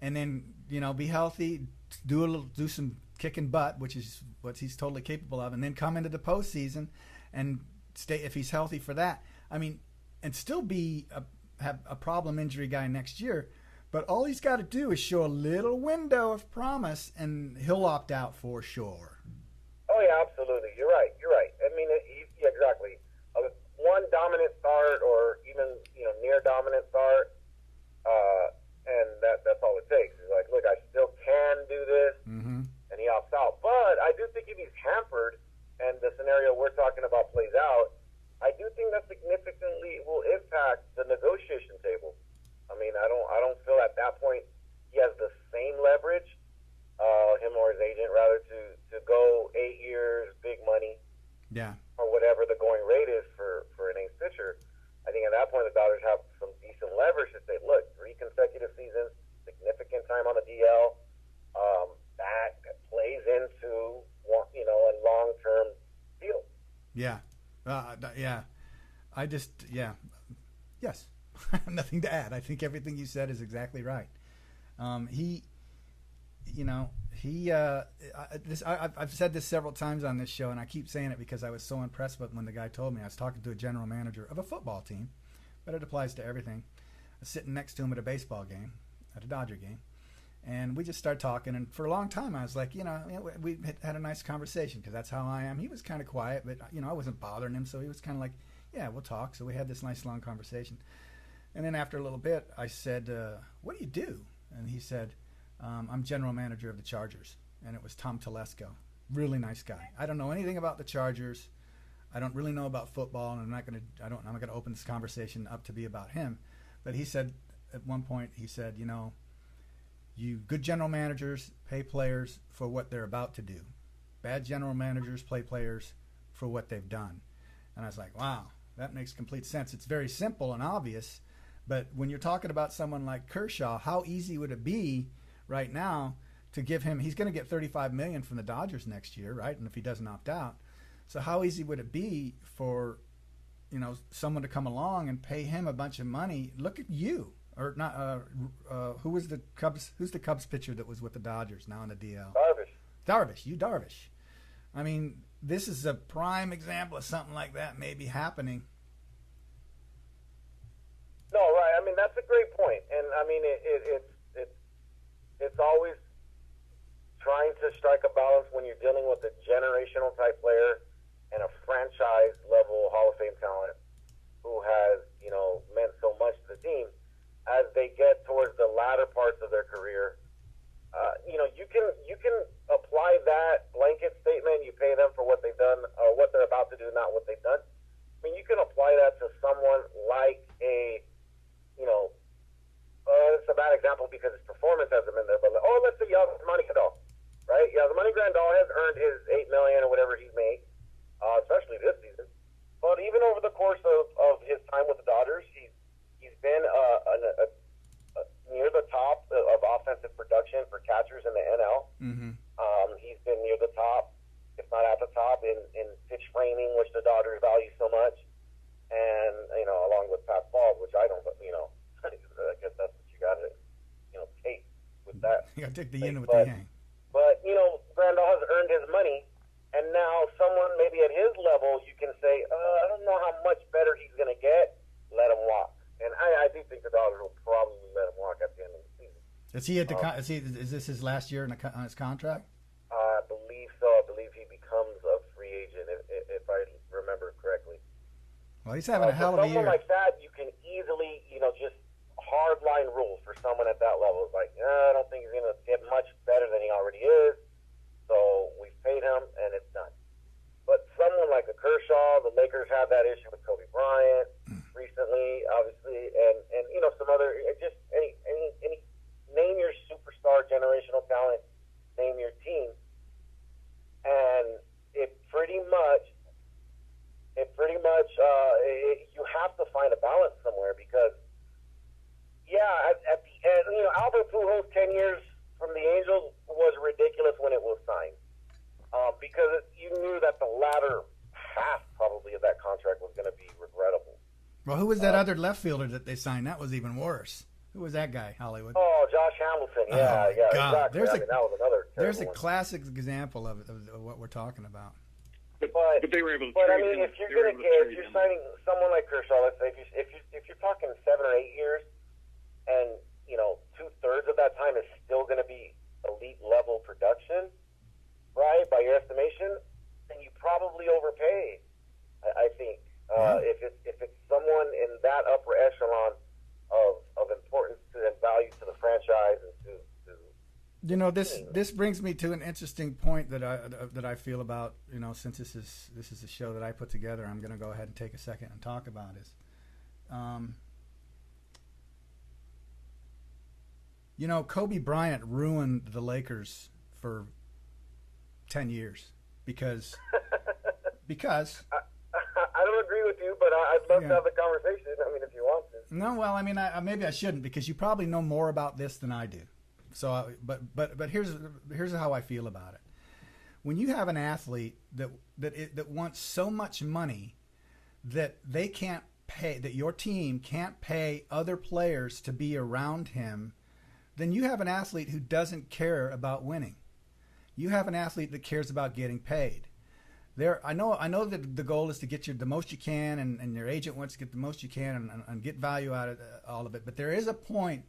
and then be healthy, do some kicking butt, which is what he's totally capable of, and then come into the postseason and stay if he's healthy for that. I mean, and still have a problem injury guy next year. But all he's got to do is show a little window of promise, and he'll opt out for sure. Oh yeah, absolutely. You're right. I mean, yeah, exactly. One dominant start, or even near dominant start, and that's all it takes. He's like, look, I still can do this, and he opts out. But I do think if he's hampered, and the scenario we're talking about plays out, I do think that significantly will impact the negotiation table. I mean, I don't feel at that point he has the same leverage, him or his agent, rather, to go 8 years, big money, or whatever the going rate is for an ace pitcher. I think at that point the Dodgers have some decent leverage to say, look, 3 consecutive seasons, significant time on the DL, that plays into a long-term deal. Yeah. Yes. Nothing to add. I think everything you said is exactly right. I've said this several times on this show, and I keep saying it because I was so impressed with when the guy told me. I was talking to a general manager of a football team, but it applies to everything. I was sitting next to him at a baseball game, at a Dodger game, and we just started talking. And for a long time, I was like, we had a nice conversation because that's how I am. He was kind of quiet, but I wasn't bothering him, so he was kind of like, yeah, we'll talk. So we had this nice long conversation. And then after a little bit, I said, what do you do? And he said, I'm general manager of the Chargers. And it was Tom Telesco. Really nice guy. I don't know anything about the Chargers. I don't really know about football, and I'm not going to open this conversation up to be about him. But he said, at one point, you good general managers pay players for what they're about to do. Bad general managers play players for what they've done. And I was like, wow, that makes complete sense. It's very simple and obvious. But when you're talking about someone like Kershaw, how easy would it be right now to give him? He's going to get $35 million from the Dodgers next year, right? And if he doesn't opt out, so how easy would it be for someone to come along and pay him a bunch of money? Look at you, or not? Who's the Cubs pitcher that was with the Dodgers now in the DL? Darvish. I mean, this is a prime example of something like that maybe happening. No, right. I mean, that's a great point. And I mean, it's always trying to strike a balance when you're dealing with a generational type player and a franchise level Hall of Fame talent who has, meant so much to the team. As they get towards the latter parts of their career, you can apply that blanket statement. You pay them for what they've done or what they're about to do, not what they've done. I mean, you can apply that to someone like a it's a bad example because his performance hasn't been there. But let's say Yasmani Grandal, right? Yasmani Grandal has earned his $8 million or whatever he made, especially this season. But even over the course of his time with the Dodgers, he's been near the top of offensive production for catchers in the NL. Mm-hmm. He's been near the top, if not at the top, in pitch framing, which the Dodgers value so much, and along with pass balls, which I don't, I guess that's what you got to, take with that. You got to take the yin with the yang. But Grandal has earned his money, and now someone maybe at his level, you can say, I don't know how much better he's going to get. Let him walk, and I do think the Dodgers will probably let him walk at the end of the season. Is he at the? Is this his last year on his contract? I believe so. I believe he becomes a free agent, if I remember correctly. Well, he's having a hell of a year. Someone like that, you can easily, just hard line rules for someone at that level. It's like, I don't think he's going to get much better than he already is, so we've paid him, and it's done. But someone like a Kershaw, the Lakers have that issue with Kobe Bryant recently, obviously, and some other, just any name your superstar generational talent, name your team, and it pretty much you have to find a balance somewhere because, at the end, Albert Pujols 10 years from the Angels was ridiculous when it was signed because you knew that the latter half probably of that contract was going to be regrettable. Well, who was that other left fielder that they signed? That was even worse. Who was that guy, Hollywood? Oh, Josh Hamilton. Yeah, God. exactly. That was another there's a one. classic example of what we're talking about. But they were able to. But trade I mean, him. if you're signing someone like Kershaw, let's say if you're talking 7 or 8 years, and 2/3 of that time is still going to be elite level production, right? By your estimation, then you probably overpay. I think if it's someone in that upper echelon of importance and value to the franchise and to this brings me to an interesting point that I feel about since this is a show that I put together, I'm going to go ahead and take a second and talk about is, Kobe Bryant ruined the Lakers for 10 years because I don't agree with you, but I'd love to have the conversation. I mean, if you want to. No, well, I mean, maybe I shouldn't because you probably know more about this than I do. So, but here's how I feel about it. When you have an athlete that wants so much money that they can't pay, that your team can't pay other players to be around him, then you have an athlete who doesn't care about winning. You have an athlete that cares about getting paid. I know that the goal is to get you the most you can, and your agent wants to get the most you can and get value out of all of it. But there is a point,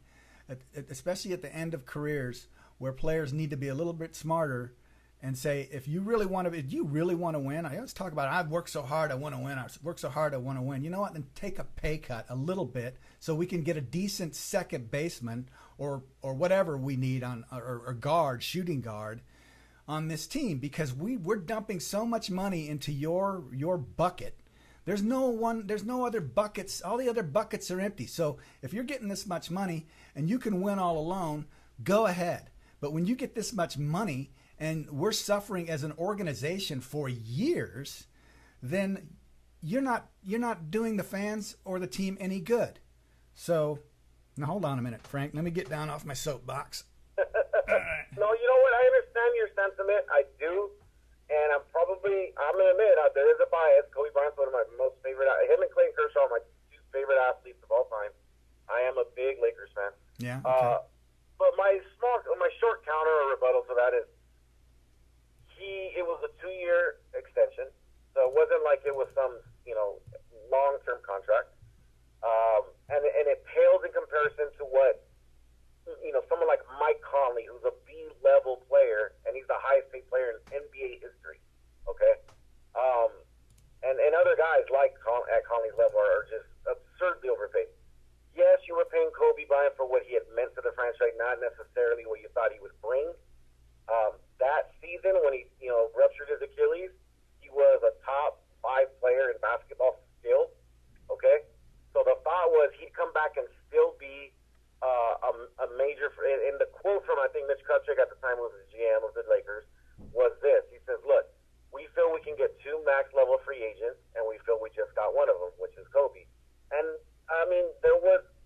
especially at the end of careers, where players need to be a little bit smarter and say, if you really want to win, I always talk about, I've worked so hard, I want to win. I've worked so hard, I want to win. You know what? Then take a pay cut a little bit so we can get a decent second baseman or whatever we need or shooting guard on this team, because we're dumping so much money into your bucket. There's no other buckets. All the other buckets are empty. So if you're getting this much money and you can win all alone, go ahead. But when you get this much money and we're suffering as an organization for years, then you're not doing the fans or the team any good. So now hold on a minute, Frank. Let me get down off my soapbox. No, you know what? I understand your sentiment. I do. And I'm going to admit, there is a bias. Kobe Bryant's one of my most favorite. Him and Clayton Kershaw are my two favorite athletes of all time. I am a big Lakers fan. Yeah. Okay. But my short counter or rebuttal to that is it was a 2-year extension. So it wasn't like it was some, long-term contract. And it pales in comparison to what, someone like Mike Conley, who's a B-level player, and he's the highest paid player in NBA history, okay? And other guys at Conley's level are just absurdly overpaid. Yes, you were paying Kobe Bryant for what he had meant to the franchise, not necessarily what you thought he would bring. That season when he, ruptured his Achilles, he was a top 5 player in basketball still, okay? So the thought was he'd come back and still be Kupchak at the time was the GM of the Lakers, was this. He says, look, we feel we can get 2 max-level free agents, and we feel we just got one of them, which is Kobe. And, I mean,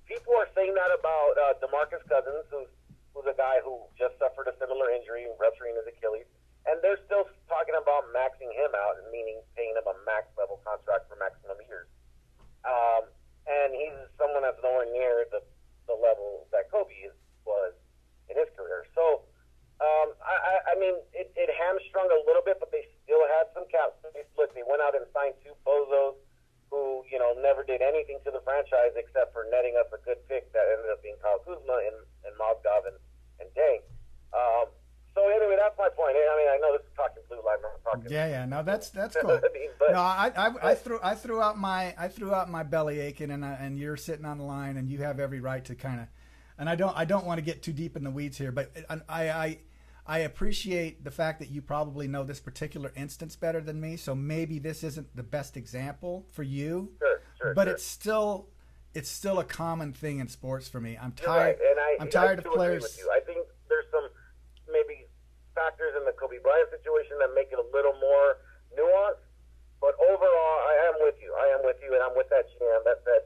people are saying that about DeMarcus Cousins, who's a guy who just suffered a similar injury, rupturing his Achilles. And they're still talking about maxing him out, meaning paying him a max-level contract for maximum years. And he's someone that's nowhere near the level that Kobe was in his career. So, I mean, it hamstrung a little bit, but they still had some cap space. Look, they went out and signed 2 bozos who, never did anything to the franchise except for netting us a good pick that ended up being Kyle Kuzma and Mozgov and Deng. So anyway, that's my point. I mean, I know this is talking blue line. Yeah. No, that's cool. But, no, I threw out my belly aching, and you're sitting on the line, and you have every right to kind of. And I don't want to get too deep in the weeds here, but I appreciate the fact that you probably know this particular instance better than me. So maybe this isn't the best example for you. Sure. But it's still a common thing in sports for me. I'm Right. tired. And I'm tired I of players. Agree with you. I think there's some maybe factors in the Kobe Bryant situation that make it a little more nuanced. But overall, I am with you, and I'm with that GM that said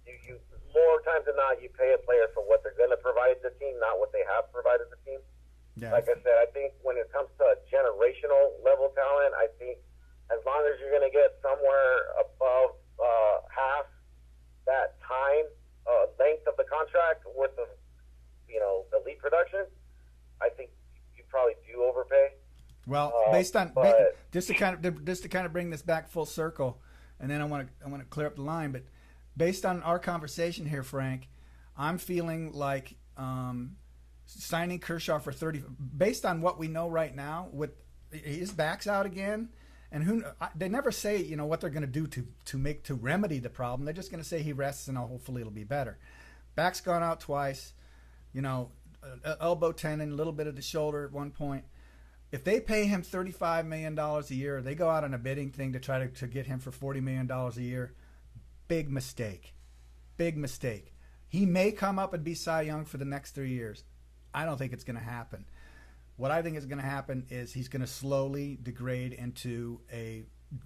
you more times than not you pay a player for what they're going to provide the team, not what they have provided the team. Yeah. Like I said, I think when it comes to a generational level talent, I think as long as you're going to get somewhere above half that time length of the contract worth of elite production, I think you probably do overpay. Well, just to kind of bring this back full circle, and then I want to clear up the line. But based on our conversation here, Frank, I'm feeling like signing Kershaw for 30. Based on what we know right now, with his back's out again, and they never say what they're going to do to remedy the problem. They're just going to say he rests and hopefully it'll be better. Back's gone out twice, elbow tendon, a little bit of the shoulder at one point. If they pay him $35 million a year, they go out on a bidding thing to try to get him for $40 million a year. Big mistake. He may come up and be Cy Young for the next 3 years. I don't think it's going to happen. What I think is going to happen is he's going to slowly degrade into a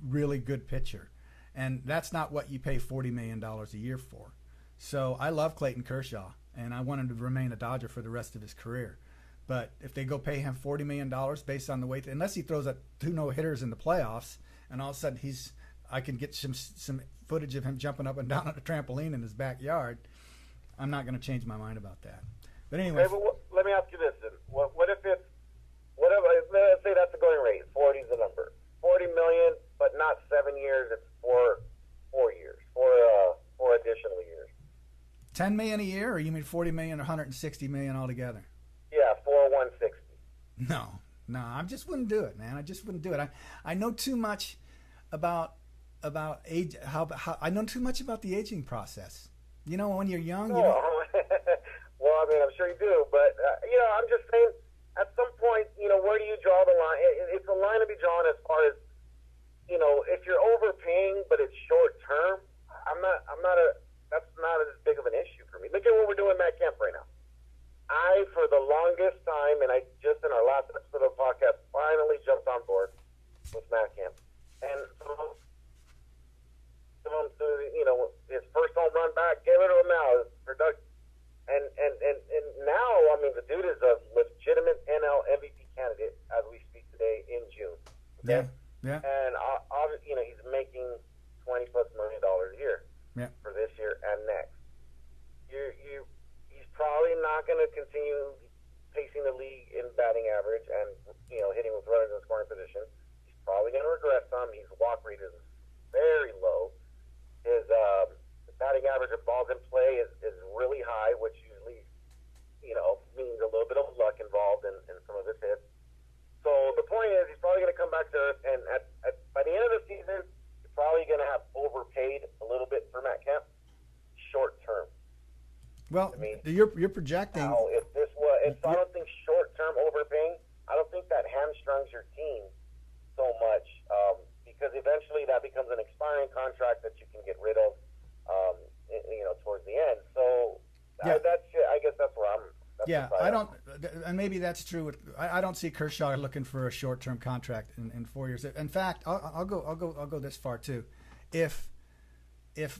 really good pitcher. And that's not what you pay $40 million a year for. So I love Clayton Kershaw, and I want him to remain a Dodger for the rest of his career. But if they go pay him $40 million based on the way, unless he throws up 2 no-hitters in the playoffs, and all of a sudden I can get some footage of him jumping up and down on a trampoline in his backyard, I'm not going to change my mind about that. But anyway. Okay, but let me ask you this then. What if it's, let's say that's the going rate, 40 is the number. $40 million, but not 7 years, it's 4 years, 4 additional years. $10 million a year, or you mean $40 million or $160 million altogether? Yeah, 160. No, I just wouldn't do it, man. I just wouldn't do it. I know too much about age. I know too much about the aging process. When you're young. Well, I mean, I'm sure you do, but I'm just saying. At some point, where do you draw the line? It's a line to be drawn as far as, if you're overpaying, but it's short term. That's not as big of an issue for me. Look at what we're doing, Matt Kemp, right now. I, for the longest time, and I just in our last episode of the podcast, finally jumped on board with Matt Kemp. And his first home run back, gave it to him now. His production. And now, I mean, the dude is a legitimate NL MVP candidate as we speak today in June. Okay? Yeah. And, he's making $20+ million a year for this year and next. He's probably not going to continue pacing the league in batting average and, hitting with runners in scoring position. He's probably going to regress some. His walk rate is very low. His batting average of balls in play is really high, which usually, means a little bit of luck involved in some of his hits. So the point is, he's probably going to come back to earth, and by the end of the season, you're probably going to have overpaid a little bit for Matt Kemp, short term. Well, you're projecting. Now, I don't think short term overpaying. I don't think that hamstrings your team so much because eventually that becomes an expiring contract that you can get rid of, towards the end. So I guess that's where I'm Yeah, I don't, and maybe that's true. I don't see Kershaw looking for a short-term contract in 4 years. In fact, I'll go this far too. If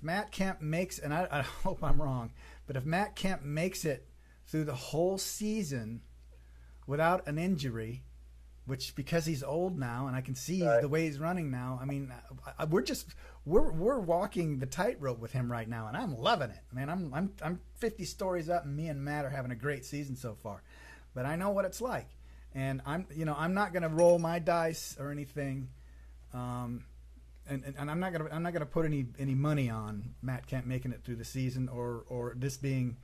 Matt Kemp makes, and I hope I'm wrong, but if Matt Kemp makes it through the whole season without an injury, which because he's old now and I can see the way he's running now, I mean, we're walking the tightrope with him right now, and I'm loving it, man. I'm 50 stories up, and me and Matt are having a great season so far. But I know what it's like, and I'm not going to roll my dice or anything, and I'm not gonna put any money on Matt Kemp making it through the season or this being.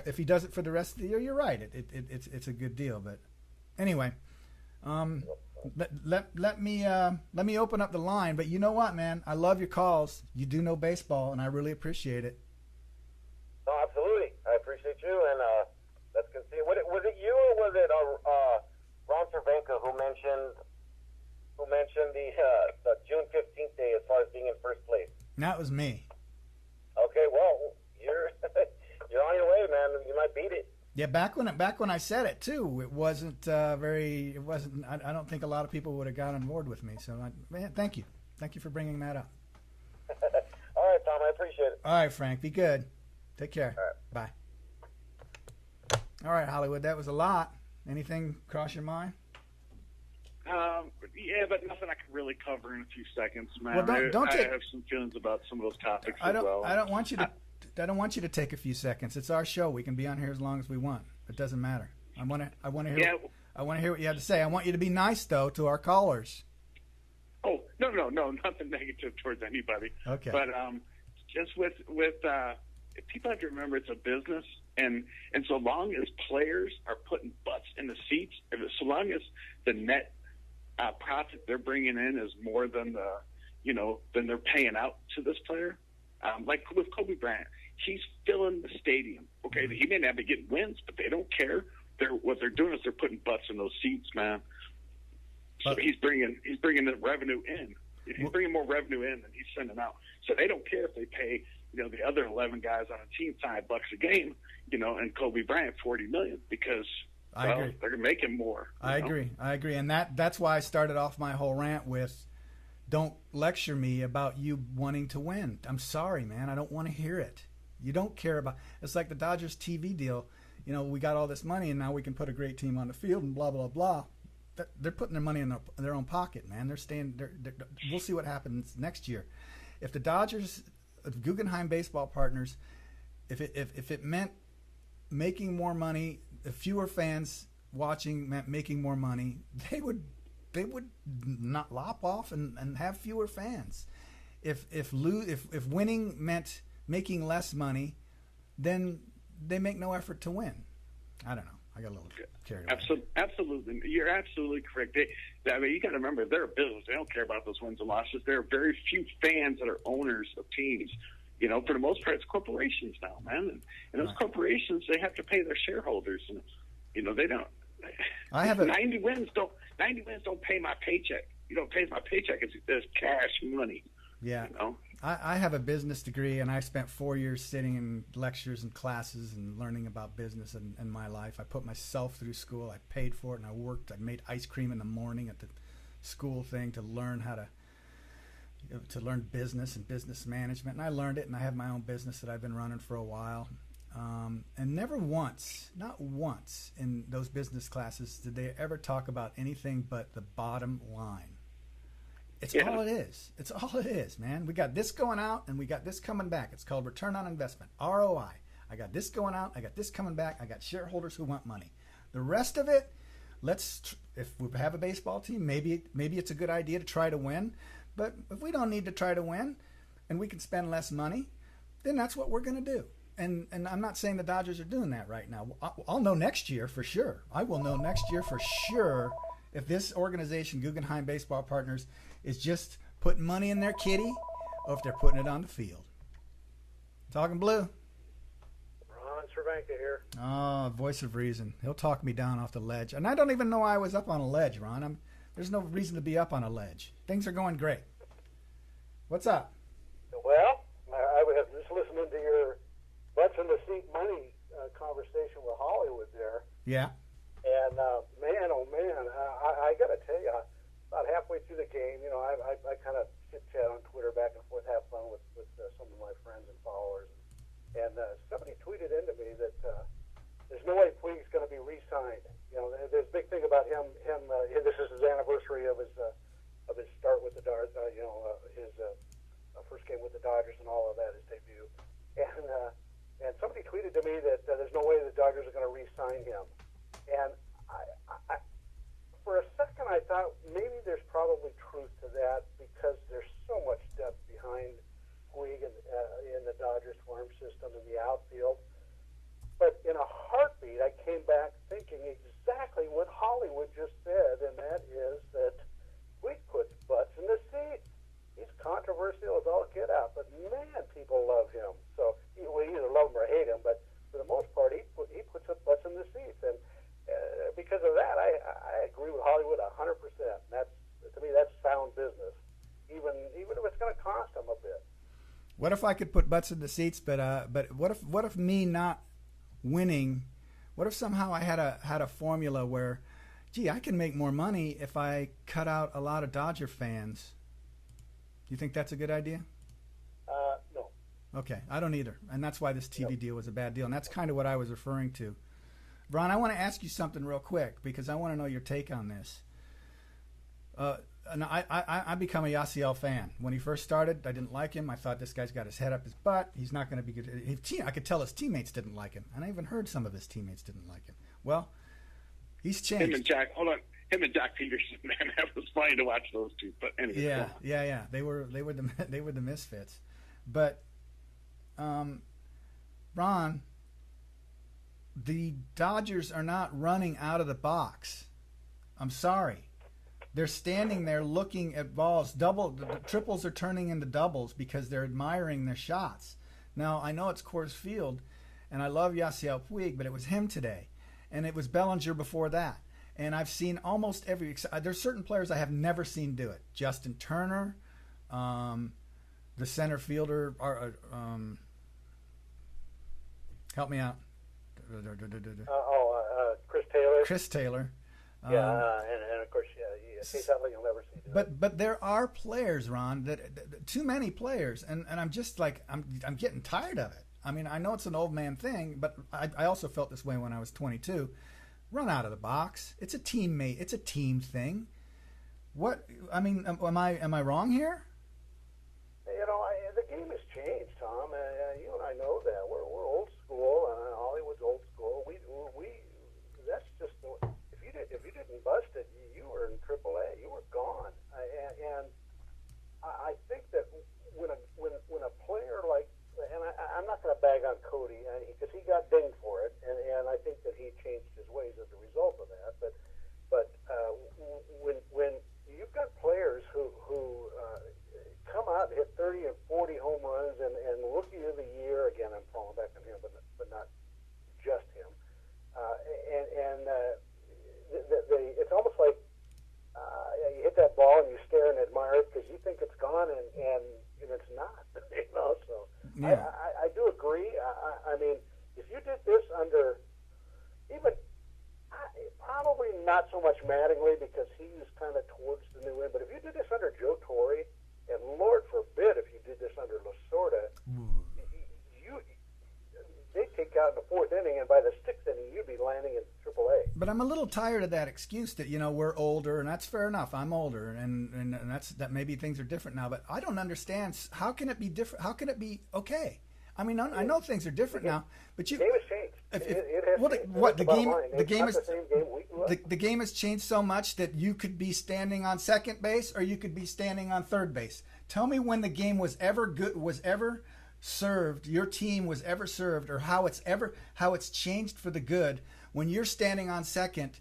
If he does it for the rest of the year, you're right. It's a good deal. But anyway, let me open up the line. But you know what, man? I love your calls. You do know baseball, and I really appreciate it. No, absolutely. I appreciate you, and let's continue. Was it you or was it Ron Cervenka who mentioned the June 15th day as far as being in first place? That was me. Okay, well, you're you're on your way, man. You might beat it. Yeah, back when I said it too, it wasn't very. It wasn't. I don't think a lot of people would have got on board with me. So, man, thank you for bringing that up. All right, Tom. I appreciate it. All right, Frank. Be good. Take care. All right. Bye. All right, Hollywood. That was a lot. Anything cross your mind? Yeah, but nothing I can really cover in a few seconds, man. Well, I have some feelings about some of those topics as well. I don't want you to take a few seconds. It's our show. We can be on here as long as we want. It doesn't matter. I want to hear what you have to say. I want you to be nice though to our callers. Oh, no, nothing negative towards anybody. Okay. But just with people have to remember it's a business, and so long as players are putting butts in the seats, so long as the net profit they're bringing in is more than than they're paying out to this player. Like with Kobe Bryant, he's filling the stadium. Okay, he may not be getting wins, but they don't care. What they're doing is they're putting butts in those seats, man. So he's bringing the revenue in. He's bringing more revenue in than he's sending out. So they don't care if they pay the other 11 guys on a team $5 a game, and Kobe Bryant $40 million because. I agree. They're making more. I agree, and that's why I started off my whole rant with, "Don't lecture me about you wanting to win." I'm sorry, man. I don't want to hear it. You don't care about. It's like the Dodgers TV deal. We got all this money, and now we can put a great team on the field, and blah blah blah. They're putting their money in their own pocket, man. They're staying. We'll see what happens next year. If the Dodgers, Guggenheim Baseball Partners, if it meant making more money. If fewer fans watching meant making more money, they would not lop off and have fewer fans. If winning meant making less money, then they make no effort to win. I don't know. I got a little carried away. Absolutely. You're absolutely correct. You got to remember, they're a business. They don't care about those wins and losses. There are very few fans that are owners of teams. For the most part, it's corporations now, man. And those corporations, they have to pay their shareholders. And, they don't. 90 wins don't pay my paycheck. Pays my paycheck is cash money. Yeah. I have a business degree, and I spent 4 years sitting in lectures and classes and learning about business in my life. I put myself through school. I paid for it, and I worked. I made ice cream in the morning at the school thing to learn how to learn business and business management, and I learned it, and I have my own business that I've been running for a while, and never once, not once in those business classes did they ever talk about anything but the bottom line. It's all it is. It's all it is, man. We got this going out, and we got this coming back. It's called return on investment, ROI. I got this going out, I got this coming back, I got shareholders who want money. The rest of it, if we have a baseball team, maybe it's a good idea to try to win. But if we don't need to try to win and we can spend less money, then that's what we're going to do. And I'm not saying the Dodgers are doing that right now. I'll know next year for sure. I will know next year for sure if this organization, Guggenheim Baseball Partners, is just putting money in their kitty or if they're putting it on the field. Talking blue. Ron Cervenka here. Oh, voice of reason. He'll talk me down off the ledge. And I don't even know I was up on a ledge, Ron. There's no reason to be up on a ledge. Things are going great. What's up? Well, I was just listening to your butts in the seat money conversation with Hollywood there. Yeah. And man, oh man, I got to tell you, about halfway through the game, you know, I kind of chit chat on Twitter back and forth, have fun with some of my friends and followers. And somebody tweeted into me that there's no way Puig's going to be re-signed. You know, there's a big thing about him. This is his anniversary of his start with the Dodgers. His first game with the Dodgers and all of that, his debut. And somebody tweeted to me that there's no way the Dodgers are going to re-sign him. And I, for a second, I thought maybe there's probably truth to that because there's so much depth behind Puig in the Dodgers farm system in the outfield. But in a heartbeat, I came back thinking exactly what Hollywood just said, and that is that Puig puts butts in the seats. He's controversial as all get out, but man, people love him. So we either love him or hate him, but for the most part, he puts up butts in the seats. And because of that, I agree with Hollywood 100%. That's, to me, that's sound business, even if it's going to cost them a bit. What if I could put butts in the seats, but what if me not winning? What if somehow I had a formula where, gee, I can make more money if I cut out a lot of Dodger fans? You think that's a good idea? No. Okay, I don't either, and that's why this TV deal was a bad deal, and that's kind of what I was referring to. Ron, I want to ask you something real quick because I want to know your take on this. And I become a Yasiel fan. When he first started, I didn't like him. I thought this guy's got his head up his butt. He's not going to be good. I could tell his teammates didn't like him, and I even heard some of his teammates didn't like him. Well, he's changed. Him and Jack Peterson, man, that was funny to watch those two. But anyway, yeah. They were the misfits. But Ron, the Dodgers are not running out of the box. I'm sorry. They're standing there looking at balls. The triples are turning into doubles because they're admiring their shots. Now, I know it's Coors Field, and I love Yasiel Puig, but it was him today. And it was Bellinger before that. And I've seen almost every – there's certain players I have never seen do it. Justin Turner, the center fielder help me out. Chris Taylor. And of course, Chase Utley you'll never see. But there are players, Ron, that too many players, and I'm just like I'm getting tired of it. I mean, I know it's an old man thing, but I also felt this way when I was 22. Run out of the box. It's a teammate. It's a team thing. What I mean, am I wrong here? You know, the game has changed, Tom. You and I know that we're old school. Hollywood's old school. We that's just if you didn't bust it, you were in AAA. You were gone. And I think that when a player like, and I'm not going to bag on Cody because he got dinged for it, and I think that he changed his ways as a result of that. But when you've got players who come out and hit 30 and 40 home runs and rookie of the year, again, I'm falling back on him, but not just him, it's almost like you hit that ball and you stare and admire it because you think it's gone and it's not. You know, so yeah. I do agree. I mean, if you did this under even probably not so much Mattingly because he was kind of towards the new end, but if you did this under Joe Torre, and Lord forbid if you did this under Lasorda, they'd take out in the fourth inning, and by the sixth inning, you'd be landing in AAA. But I'm a little tired of that excuse that, you know, we're older, and that's fair enough. I'm older, and that maybe things are different now. But I don't understand. How can it be different? How can it be okay? I mean, I know things are different now, but the game has changed. It has changed. What the game? The game is the same game the game has changed so much that you could be standing on second base or you could be standing on third base. Tell me when the game was ever good, was ever served, your team was ever served, or how it's changed for the good when you're standing on second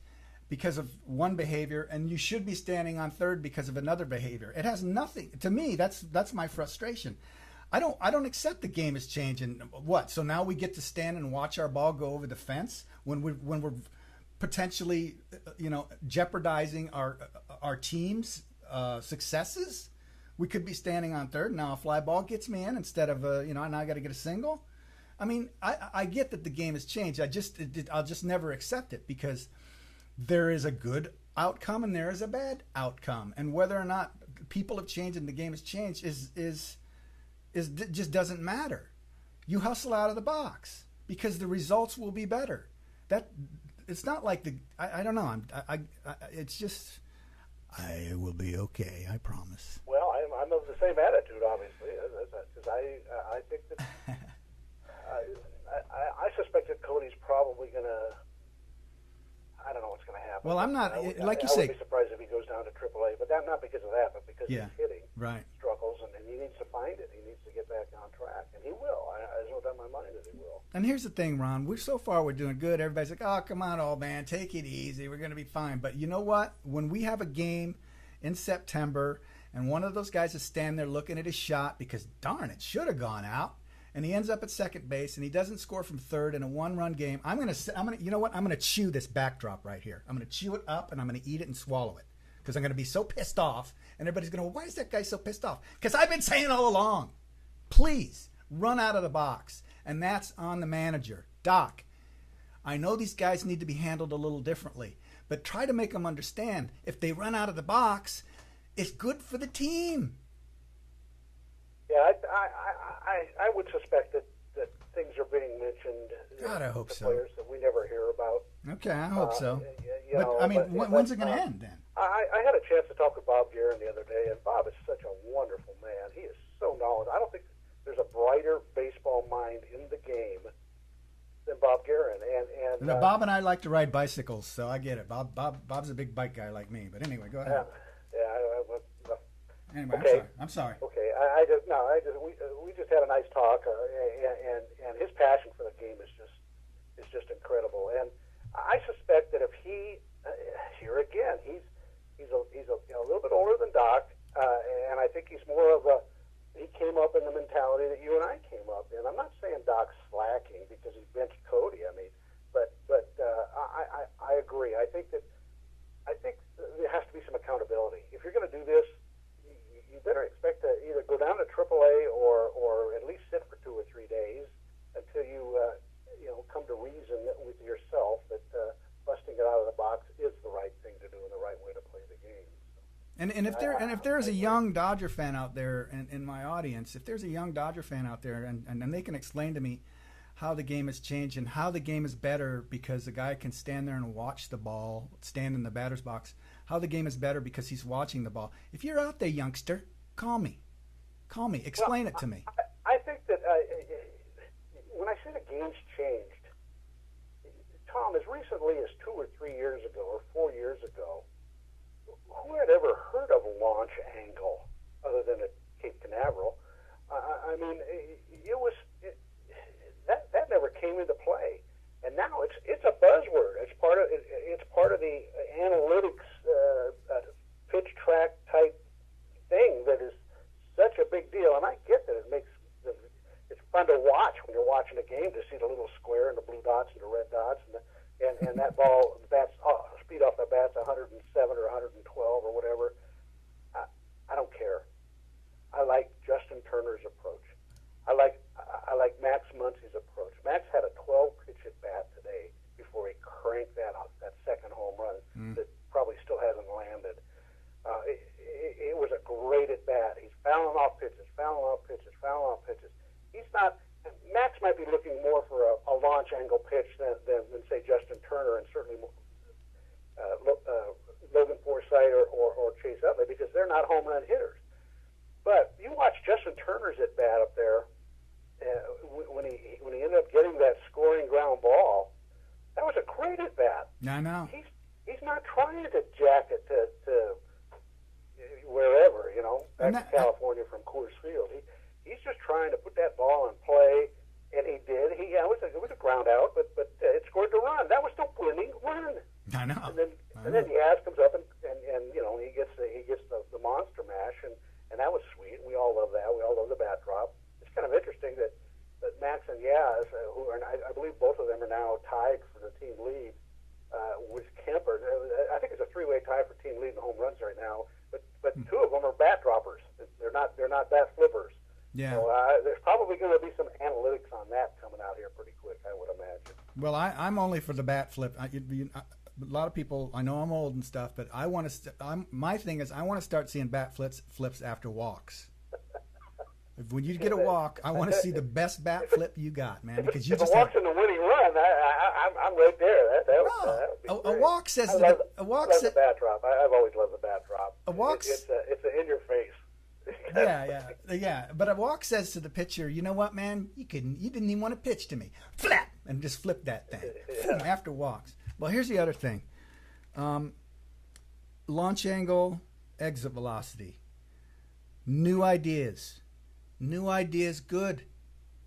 because of one behavior and you should be standing on third because of another behavior. It has nothing to me. That's my frustration. I don't accept the game is changing. What? So now we get to stand and watch our ball go over the fence when we're potentially, you know, jeopardizing our team's successes. We could be standing on third. Now a fly ball gets me in instead of now I got to get a single. I mean, I get that the game has changed. I'll just never accept it because there is a good outcome and there is a bad outcome, and whether or not people have changed and the game has changed is just doesn't matter. You hustle out of the box because the results will be better. That it's not like I don't know. It's just I will be okay. I promise. Well, I'm of the same attitude, obviously, because I think that I suspect that Cody's probably going to. I don't know what's going to happen. Well, I'm not like you I say. would be surprised if he goes down to AAA, but not because of that, but because he's hitting struggles, and he needs to find it. He needs to get back on track, and he will. There's no doubt in my mind that he will. And here's the thing, Ron. We're doing good. Everybody's like, "Oh, come on, old man, take it easy. We're going to be fine." But you know what? When we have a game in September, and one of those guys is standing there looking at his shot because darn, it should have gone out, and he ends up at second base, and he doesn't score from third in a one-run game. I'm gonna, you know what? I'm gonna chew this backdrop right here. I'm gonna chew it up, and I'm gonna eat it and swallow it because I'm gonna be so pissed off, and everybody's gonna, why is that guy so pissed off? Because I've been saying all along, please run out of the box, and that's on the manager, Doc. I know these guys need to be handled a little differently, but try to make them understand if they run out of the box, it's good for the team. Yeah, I would suspect that things are being mentioned. God, I hope to so. Players that we never hear about. Okay, I hope so. But I mean, when's it going to end then? I had a chance to talk with Bob Guerin the other day, and Bob is such a wonderful man. He is so knowledgeable. I don't think there's a brighter baseball mind in the game than Bob Guerin. And Bob and I like to ride bicycles, so I get it. Bob's a big bike guy like me. But anyway, go ahead. Anyway, okay. I'm sorry. Okay, we just had a nice talk, and his passion for the game is just incredible. And I suspect that if he, here again, he's a little bit older than Doc, and I think he's more of a. He came up in the mentality that you and I came up in. I'm not saying Doc's slacking because he benched Cody. I mean, but I agree. I think there has to be some accountability. If you're going to do this, you better expect to either go down to AAA or at least sit for 2 or 3 days until you come to reason with yourself that busting it out of the box is the right thing to do and the right way to play the game. And if there's a young Dodger fan out there in my audience, if there's a young Dodger fan out there and they can explain to me how the game has changed and how the game is better because the guy can stand there and watch the ball, stand in the batter's box, how the game is better because he's watching the ball. If you're out there, youngster, call me. Explain it to me. I think that when I say the game's changed, Tom, as recently as 2 or 3 years ago or 4 years ago, who had ever heard of a launch angle other than at Cape Canaveral? I mean, that never came into play, and now it's a buzzword. It's part of the analytics pitch track type thing that is such a big deal. And I get that it's fun to watch when you're watching a game to see the little square and the blue dots and the red dots and that ball bats speed off the bats 107 or 112 or whatever. I don't care. I like Justin Turner's approach. I like Max Muncy's approach. Max had a 12-pitch at bat today before he cranked that second home run that probably still hasn't landed. It was a great at bat. He's fouling off pitches. He's not. Max might be looking more for a launch angle pitch than say Justin Turner and certainly Logan Forsythe or Chase Utley because they're not home run hitters. But you watch Justin Turner's at bat up there when he ended up getting that scoring ground ball. That was a great at bat. I know. He's not trying to jack it to wherever, back to California from Coors Field. He's just trying to put that ball in play, and he did. It was a ground out, but it scored the run. That was the winning run. I know. And then Diaz comes up and he gets the monster mash, and that was sweet. We all love that. We all love the bat drop. It's kind of interesting that Max and Yaz, who are I believe both of them are now tied for the team lead with Kemper. I think it's a 3-way tie for team lead in home runs right now. But 2 of them are bat droppers. They're not bat flippers. Yeah. So there's probably going to be some analytics on that coming out here pretty quick, I would imagine. Well, I'm only for the bat flip. A lot of people, I know I'm old and stuff, but I want to. My thing is, I want to start seeing bat flips after walks. When you get a walk, I want to see the best bat flip you got, man. Because you if just a walk's in the winning run, I'm right there. That would be a walk says I love the bat drop. I've always loved the bat drop. A walk. It's a in your face. Yeah. But a walk says to the pitcher, you know what, man? You didn't even want to pitch to me. Flap and just flip that thing after walks. Well, here's the other thing. Launch angle, exit velocity. New ideas. New ideas good.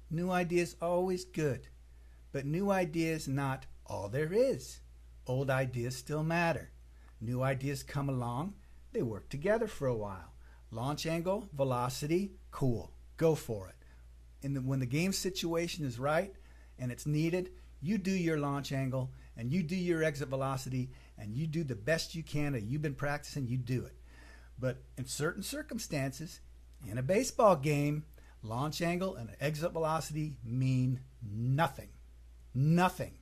New ideas always good. But new ideas not all there is. Old ideas still matter. New ideas come along. They work together for a while. Launch angle, velocity, cool. Go for it. When the game situation is right and it's needed, you do your launch angle and you do your exit velocity and you do the best you can that you've been practicing, you do it. But in certain circumstances, in a baseball game, launch angle and exit velocity mean nothing. Nothing.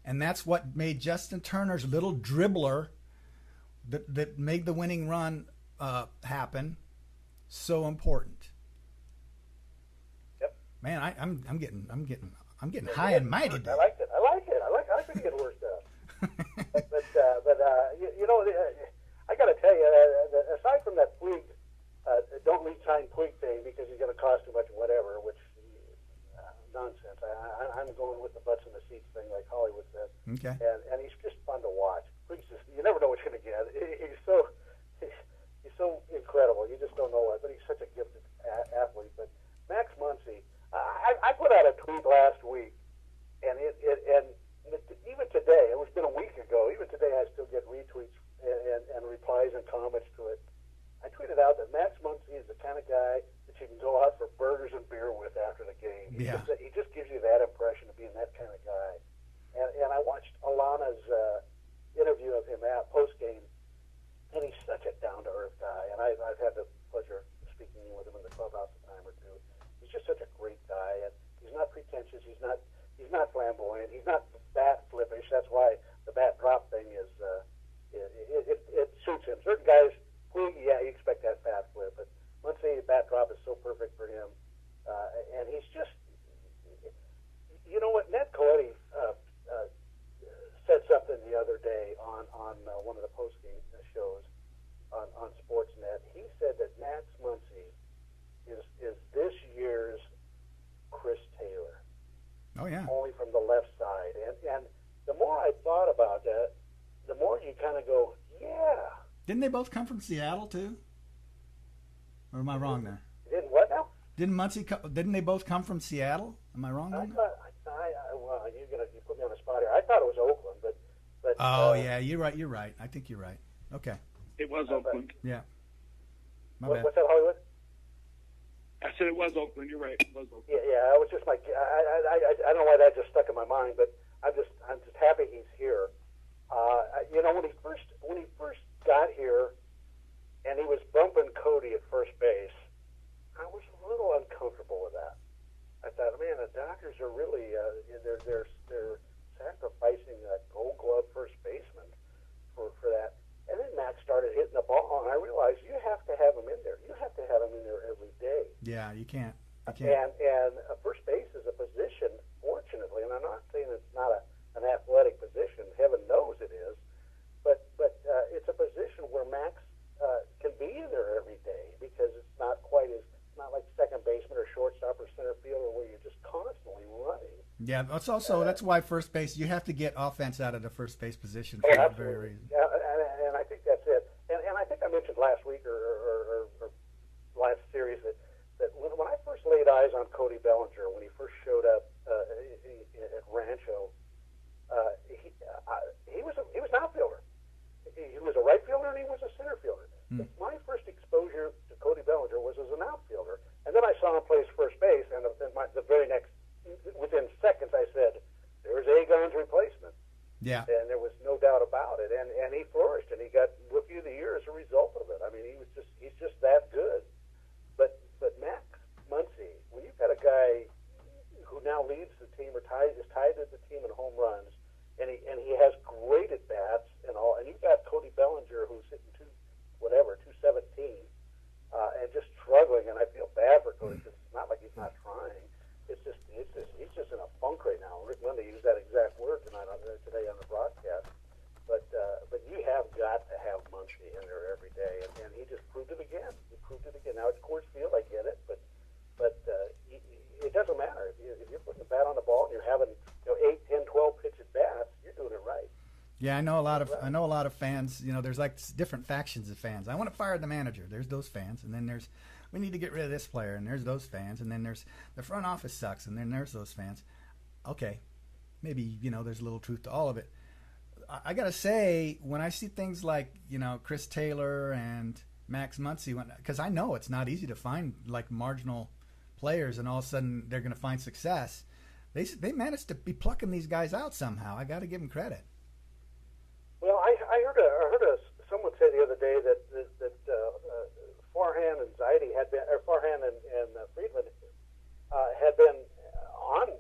And that's what made Justin Turner's little dribbler that made the winning run happen so important. Yep. Man, I'm getting high and mighty today. I like it. I like when you get worked up. but I got to tell you, aside from that Puig, don't re-sign Puig thing because he's going to cost too much, whatever, which nonsense. I'm going with the butts in the seats thing, like Hollywood said. Okay. And he's just fun to watch. Puig's just, you never know what you're going to get. He's so incredible. You just don't know what. But he's such a gifted athlete. But Max Muncy, I put out a tweet last week, and even today, it was been a week ago. Even today, I still get retweets and replies and comments to it. I tweeted out that Max Muncy is the kind of guy that you can go out for burgers and beer with after the game. Yeah. He just gives you that impression of being that kind of guy. And I watched Alana's interview of him at post-game, and he's such a down-to-earth guy. And I've had the pleasure of speaking with him in the clubhouse a time or two. He's just such a great guy, and he's not pretentious. He's not flamboyant. He's not bat flippish. That's why the bat drop thing is it suits him. Certain guys, yeah, you expect that bat flip, but Muncy, bat drop is so perfect for him, and he's just, you know what, Ned Coletti said something the other day on one of the post-game shows on Sportsnet. He said that Max Muncy is this year's Chris Taylor. Oh, yeah. Only from the left side. And the more I thought about that, the more you kind of go, yeah. Didn't they both come from Seattle too? Or am I wrong there? Didn't what now? Didn't they both come from Seattle? Am I wrong on that? Well, you put me on the spot here. I thought it was Oakland, but yeah, you're right. I think you're right. Okay. It was Oakland. Yeah. My bad. What's that, Hollywood? I said it was Oakland. You're right. It was Oakland. Yeah. It was just I don't know why that just stuck in my mind, but I'm just happy he's here. When he first got here, and he was bumping Cody at first base, I was a little uncomfortable with that. I thought, man, the Dodgers are really they're sacrificing a Gold Glove first baseman for that. And then Max started hitting the ball, and I realized you have to have him in there. You have to have him in there every day. Yeah, you can't. And first base is a position, fortunately, and I'm not saying it's not an athletic position. Heaven knows it is. But it's a position where Max can be in there every day because it's not like second baseman or shortstop or center fielder where you're just constantly running. Yeah, that's why first base, you have to get offense out of the first base position for that very reason. Yeah, and I think that's it. And I think I mentioned last week or last series that when I first laid eyes on Cody Bellinger, when he first showed up at Rancho, he was an outfielder. He was a right fielder and he was a center fielder. My first exposure to Cody Bellinger was as an outfielder, and then I saw him play first base, and the very next, within seconds, I said, "There's Agon's replacement." Yeah. And there was no doubt about it, and he flourished, and he got Rookie of the Year as a result of it. I mean, he's just that good. But Max Muncy guy who now leads the team or is tied to the team in home runs, and he has great at bats and all. And you've got Cody Bellinger, who's hitting 217, and just struggling. And I feel bad for Cody because it's not like he's not trying. He's just in a funk right now. Rick Lundy used that exact word today on the broadcast. But you have got to have Muncy in there every day, and he just proved it again. Now it's Coors Field, I get it, but it doesn't matter if you're putting the bat on the ball and you're having 8, 10, 12 pitch at bats, you're doing it right. Yeah, I know a lot of fans. There's like different factions of fans. I want to fire the manager. There's those fans, and then there's we need to get rid of this player, and there's those fans, and then there's the front office sucks, and then there's those fans. Okay, maybe there's a little truth to all of it. I gotta say, when I see things like Chris Taylor and Max Muncy, because I know it's not easy to find like marginal players, and all of a sudden they're going to find success. They managed to be plucking these guys out somehow. I got to give them credit. Well, I heard someone say the other day that Farhan and Zaidi had been, or Farhan and Friedman had been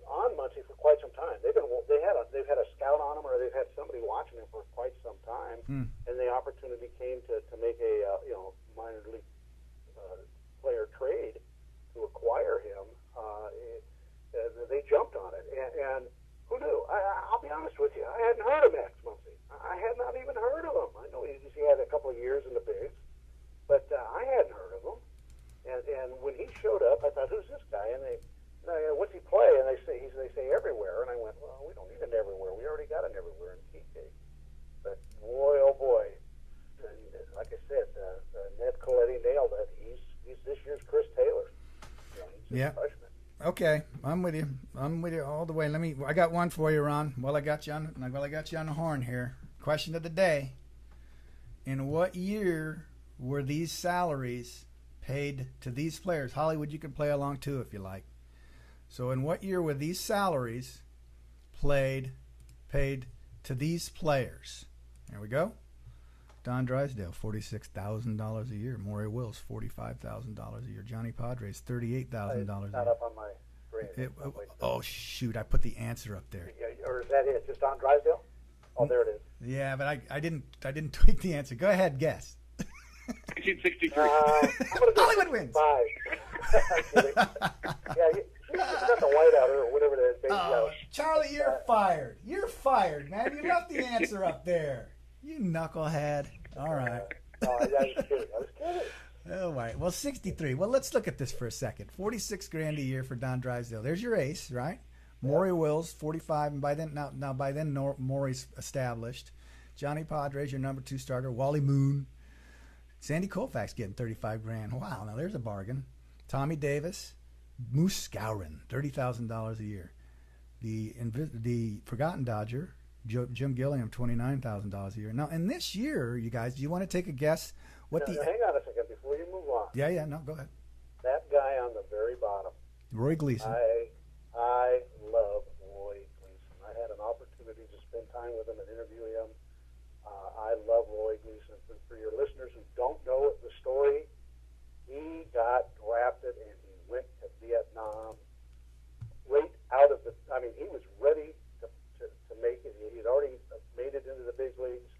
on Muncy for quite some time. They've had a scout on him, or they've had somebody watching him for quite some time, and the opportunity came to make a minor league player trade to acquire him. They jumped on it, and who knew? I'll be honest with you, I hadn't heard of Max Muncy. I had not even heard of him. I know he had a couple of years in the bigs, but I hadn't heard of him. And when he showed up, I thought, who's this guy? And what's he play? And they say everywhere. And I went, well, we don't need an everywhere. We already got an everywhere in TK. But boy, oh boy, like I said, Ned Coletti nailed it. He's this year's Chris Taylor. Yeah. Okay, I'm with you. All the way. I got one for you, Ron. I got you on the horn here. Question of the day: in what year were these salaries paid to these players? Hollywood, you can play along too if you like. So, in what year were these salaries paid to these players? There we go. Don Drysdale, $46,000 a year. Maury Wills, $45,000 a year. Johnny Padres, $38,000 a year. Not up on my screen. Oh shoot! I put the answer up there. Or is that it? Just Don Drysdale? Oh, there it is. Yeah, but I didn't tweak the answer. Go ahead, guess. 1963. Hollywood wins. 5. Yeah, you got the whiteout or whatever it is. Oh, Charlie, you're fired. You're fired, man. You left the answer up there. You knucklehead. All right. No, I was kidding. Oh, right. Well, 63. Well, let's look at this for a second. $46,000 a year for Don Drysdale. There's your ace, right? Maury Wills, 45, and by then Maury's established. Johnny Padres, your number 2 starter. Wally Moon. Sandy Koufax getting $35,000. Wow, now there's a bargain. Tommy Davis, Moose Skowron, $30,000 a year. The Forgotten Dodger, Jim Gilliam, $29,000 a year. Now, in this year, you guys, do you want to take a guess what hang on a second before you move on. Yeah, no, go ahead. That guy on the very bottom. Roy Gleason. I love Roy Gleason. I had an opportunity to spend time with him and interview him. I love Roy Gleason. For your listeners who don't know the story, he got drafted and he went to Vietnam right out of he was ready to make it. He'd already made it into the big leagues.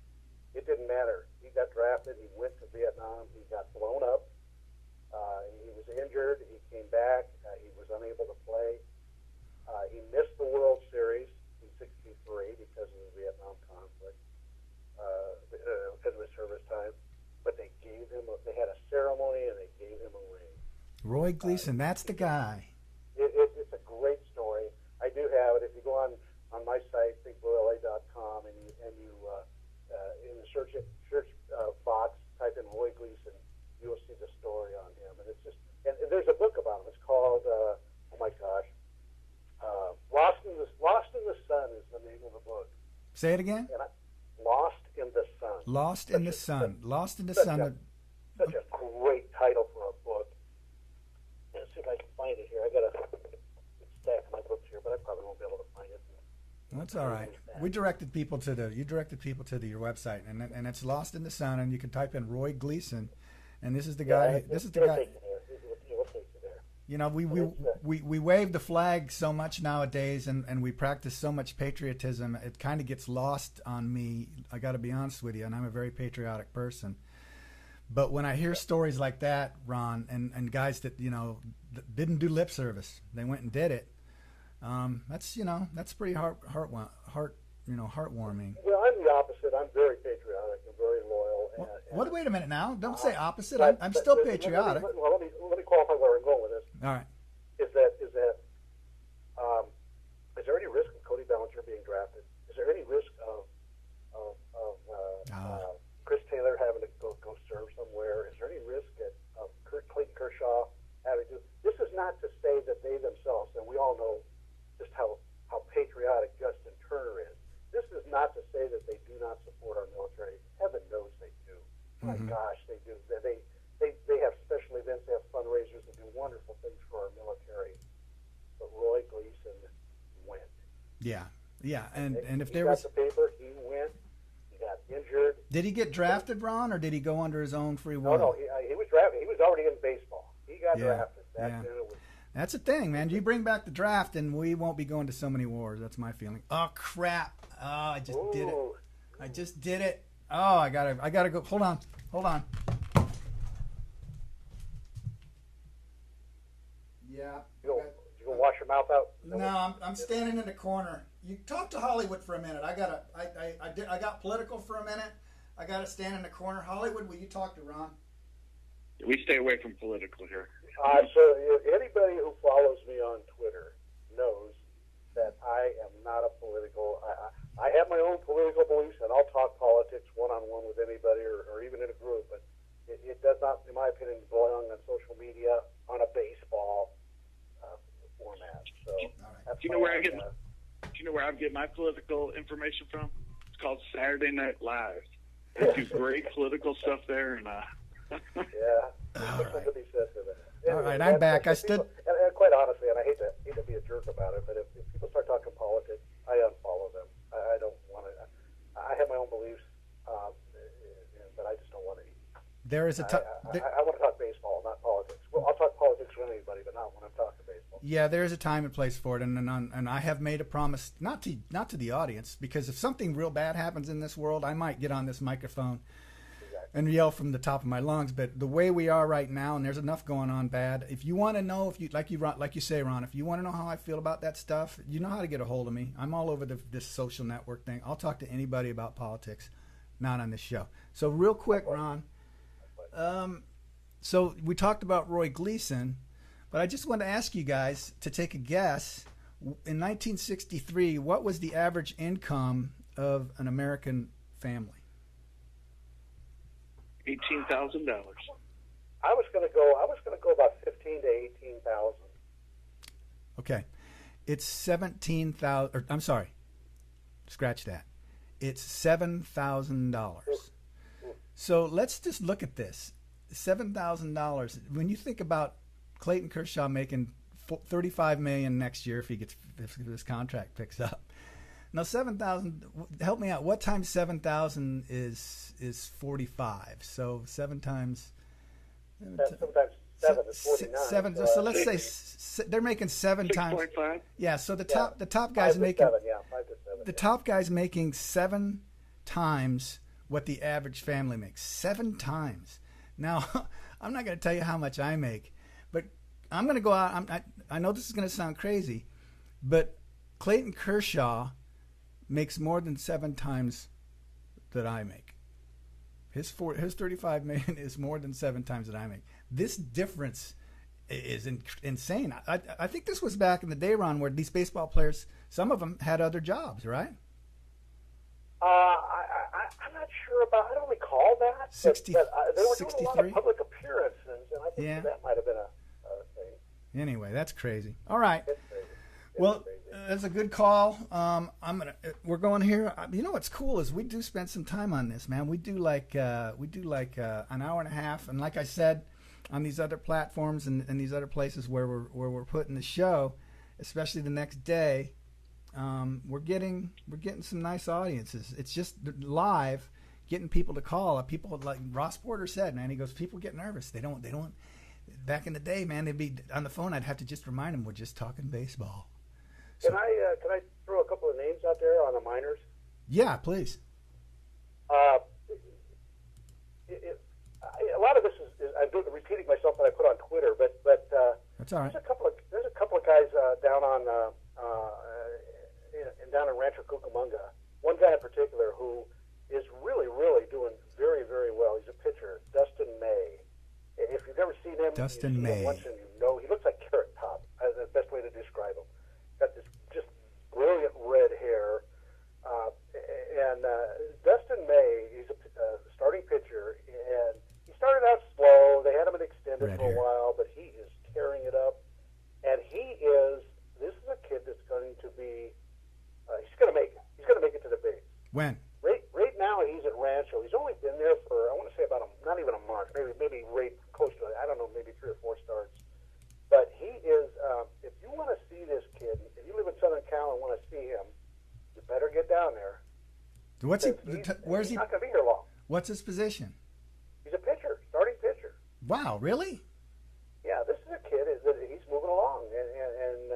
It didn't matter. He got drafted. He went to Vietnam. He got blown up. He was injured. He came back. He was unable to play. He missed the World Series in '63 because of the Vietnam conflict, because of his service time. But they had a ceremony and they gave him a ring. Roy Gleason, that's the guy. It's a great story. I do have it. If you go on my site, bigbluela.com, and you in the search box type in Roy Gleason, you will see the story on him. And it's just and there's a book about him. It's called Lost in the Sun is the name of the book. Say it again. Lost in the Sun. Lost in the Sun. Lost in the Sun. Such a great title for a book. Let's see if I can find it here. I got a stack of my books here, but I probably won't be able to find it. That's all right. You directed people to your website, and it's Lost in the Sun, and you can type in Roy Gleason, and this is the guy. This is the guy. We'll take you there. You know, we wave the flag so much nowadays, and we practice so much patriotism. It kind of gets lost on me. I got to be honest with you, and I'm a very patriotic person. But when I hear stories like that, Ron, and guys that didn't do lip service, they went and did it. That's pretty heartwarming. Well, I'm the opposite. I'm very patriotic and very loyal. What? Wait a minute now. Don't say opposite. I'm still patriotic. Let me qualify where I'm going with this. All right. Is there any risk of Cody Bellinger being drafted? Is there any risk of Chris Taylor having to go serve somewhere? Is there any risk of Clayton Kershaw having to? This is not to say that they themselves, and we all know just how patriotic Justin Turner is. This is not to say that they do not support our military. Heaven knows they do. My gosh, they do. They have special events. They have fundraisers. They do wonderful things for our military. But Roy Gleason went. Yeah. And if he there was the paper, he went. He got injured. Did he get drafted, Ron, or did he go under his own free will? No. He was drafted. He was already in baseball. He got drafted. That's the thing, man. You bring back the draft, and we won't be going to so many wars. That's my feeling. Oh crap! Oh, I just did it. Oh, I gotta go. Hold on. Yeah. You gonna wash your mouth out? No, I'm standing in the corner. You talk to Hollywood for a minute. I got political for a minute. I gotta stand in the corner. Hollywood, will you talk to Ron? We stay away from political here. So anybody who follows me on Twitter knows that I am not a political. I have my own political beliefs, and I'll talk politics one-on-one with anybody or even in a group. But it does not, in my opinion, belong on social media on a baseball format. So, do you know where I get my political information from? It's called Saturday Night Live. They do great political stuff there, and yeah, there's something to be said for that. All right, I'm back. And quite honestly, and I hate to be a jerk about it, but if people start talking politics, I unfollow them. I don't want to. I have my own beliefs, but I just don't want to. There is a I want to talk baseball, not politics. Well, I'll talk politics with anybody, but not when I'm talking baseball. Yeah, there is a time and place for it, and I have made a promise not to the audience, because if something real bad happens in this world, I might get on this microphone and yell from the top of my lungs. But the way we are right now, and there's enough going on bad. If you want to know, like you say, Ron, if you want to know how I feel about that stuff, you know how to get a hold of me. I'm all over this social network thing. I'll talk to anybody about politics, not on this show. So real quick, Ron. So we talked about Roy Gleason, but I just want to ask you guys to take a guess. In 1963, what was the average income of an American family? $18,000. I was going to go about 15 to 18,000. Okay, it's 17,000. I'm sorry, scratch that. It's $7,000. So let's just look at this. $7,000. When you think about Clayton Kershaw making $35 million next year if his contract picks up. Now 7,000. Help me out. What times 7,000 is 45? So 7 times. 7 times 7 is 49. So let's say they're making 7 times. 6.5. Yeah. So the top guy's making 5 to 7. the top guy's making 7 times what the average family makes. 7 times. Now, I'm not going to tell you how much I make, but I'm going to go out. I know this is going to sound crazy, but Clayton Kershaw makes more than 7 times that I make. His $35 million is more than 7 times that I make. This difference is insane. I think this was back in the day, Ron, where these baseball players, some of them had other jobs, right? I'm not sure about. I don't recall that. 60, but they were 63? doing a lot of public appearances, and I think that might have been a thing. Anyway, that's crazy. All right. It's crazy. Well, that's a good call. We're going here. You know what's cool is we do spend some time on this, man. We do like an hour and a half, and like I said, on these other platforms and these other places where we're putting the show, especially the next day, we're getting some nice audiences. It's just live, getting people to call. People like Ross Porter said, man. He goes, people get nervous. They don't. back in the day, man, they'd be on the phone. I'd have to just remind them we're just talking baseball. Can I throw a couple of names out there on the minors? Yeah, please. A lot of this is I'm repeating myself that I put on Twitter, but That's all right. there's a couple of guys down in Rancho Cucamonga. One guy in particular who is really, really doing very, very well. He's a pitcher, Dustin May. If you've never seen him, Dustin May. Once and you know he looks like Carrot Top. That's the best way to describe him. Got this just brilliant red hair. Dustin May, he's a starting pitcher, and he started out slow. They had him extended Red for hair. a while, but he is tearing it up. And this is a kid that's going to be, he's going to make it. He's going to make it to the bigs. When? Right now he's at Rancho. He's only been there for, I want to say not even a month, maybe right close to, I don't know, maybe 3 or 4 starts. But he is, if you want to see this kid, if you live in Southern Cal and want to see him, you better get down there. What's he? Where's He's he? not going to be here long. What's his position? He's a pitcher, starting pitcher. Wow, really? Yeah, this is a kid that he's moving along, and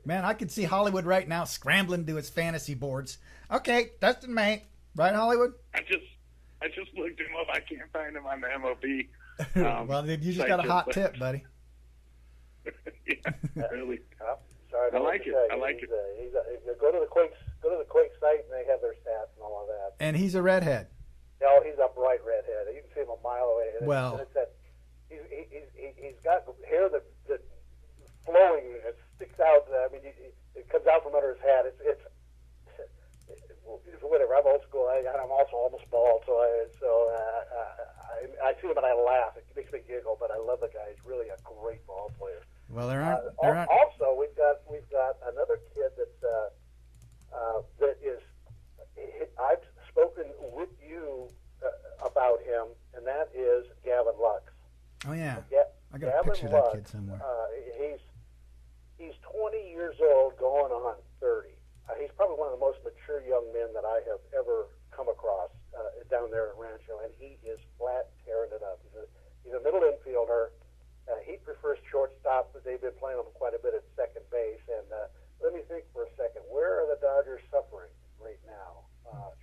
Man, I could see Hollywood right now scrambling to his fantasy boards. Okay, Dustin May, right, Hollywood? I just looked him up. I can't find him on the MLB. Well, then you just got a hot tip, buddy. Yeah, really. sorry, I like it. I like it. Go to the Quake site, and they have their stats and all of that. And he's a redhead. No, he's a bright redhead. You can see him a mile away. And Well. it's that he's got hair that flowing. It sticks out. I mean, it comes out from under his hat. It's whatever. I'm old school. I'm also almost bald, so I see him and I laugh. It makes me giggle, but I love the guy. He's really a great ball player. Well, there aren't. Also, we've got another kid that is. I've spoken with you about him, and that is Gavin Lux. Oh yeah, I got a Gavin picture of that Lux, kid somewhere. He's 20 years old, going on 30. He's probably one of the most mature young men that I have ever come across down there at Rancho, and he is flat tearing it up. He's a middle infielder. He prefers shortstop, but they've been playing him quite a bit at second base. And let me think for a second. Where are the Dodgers suffering right now?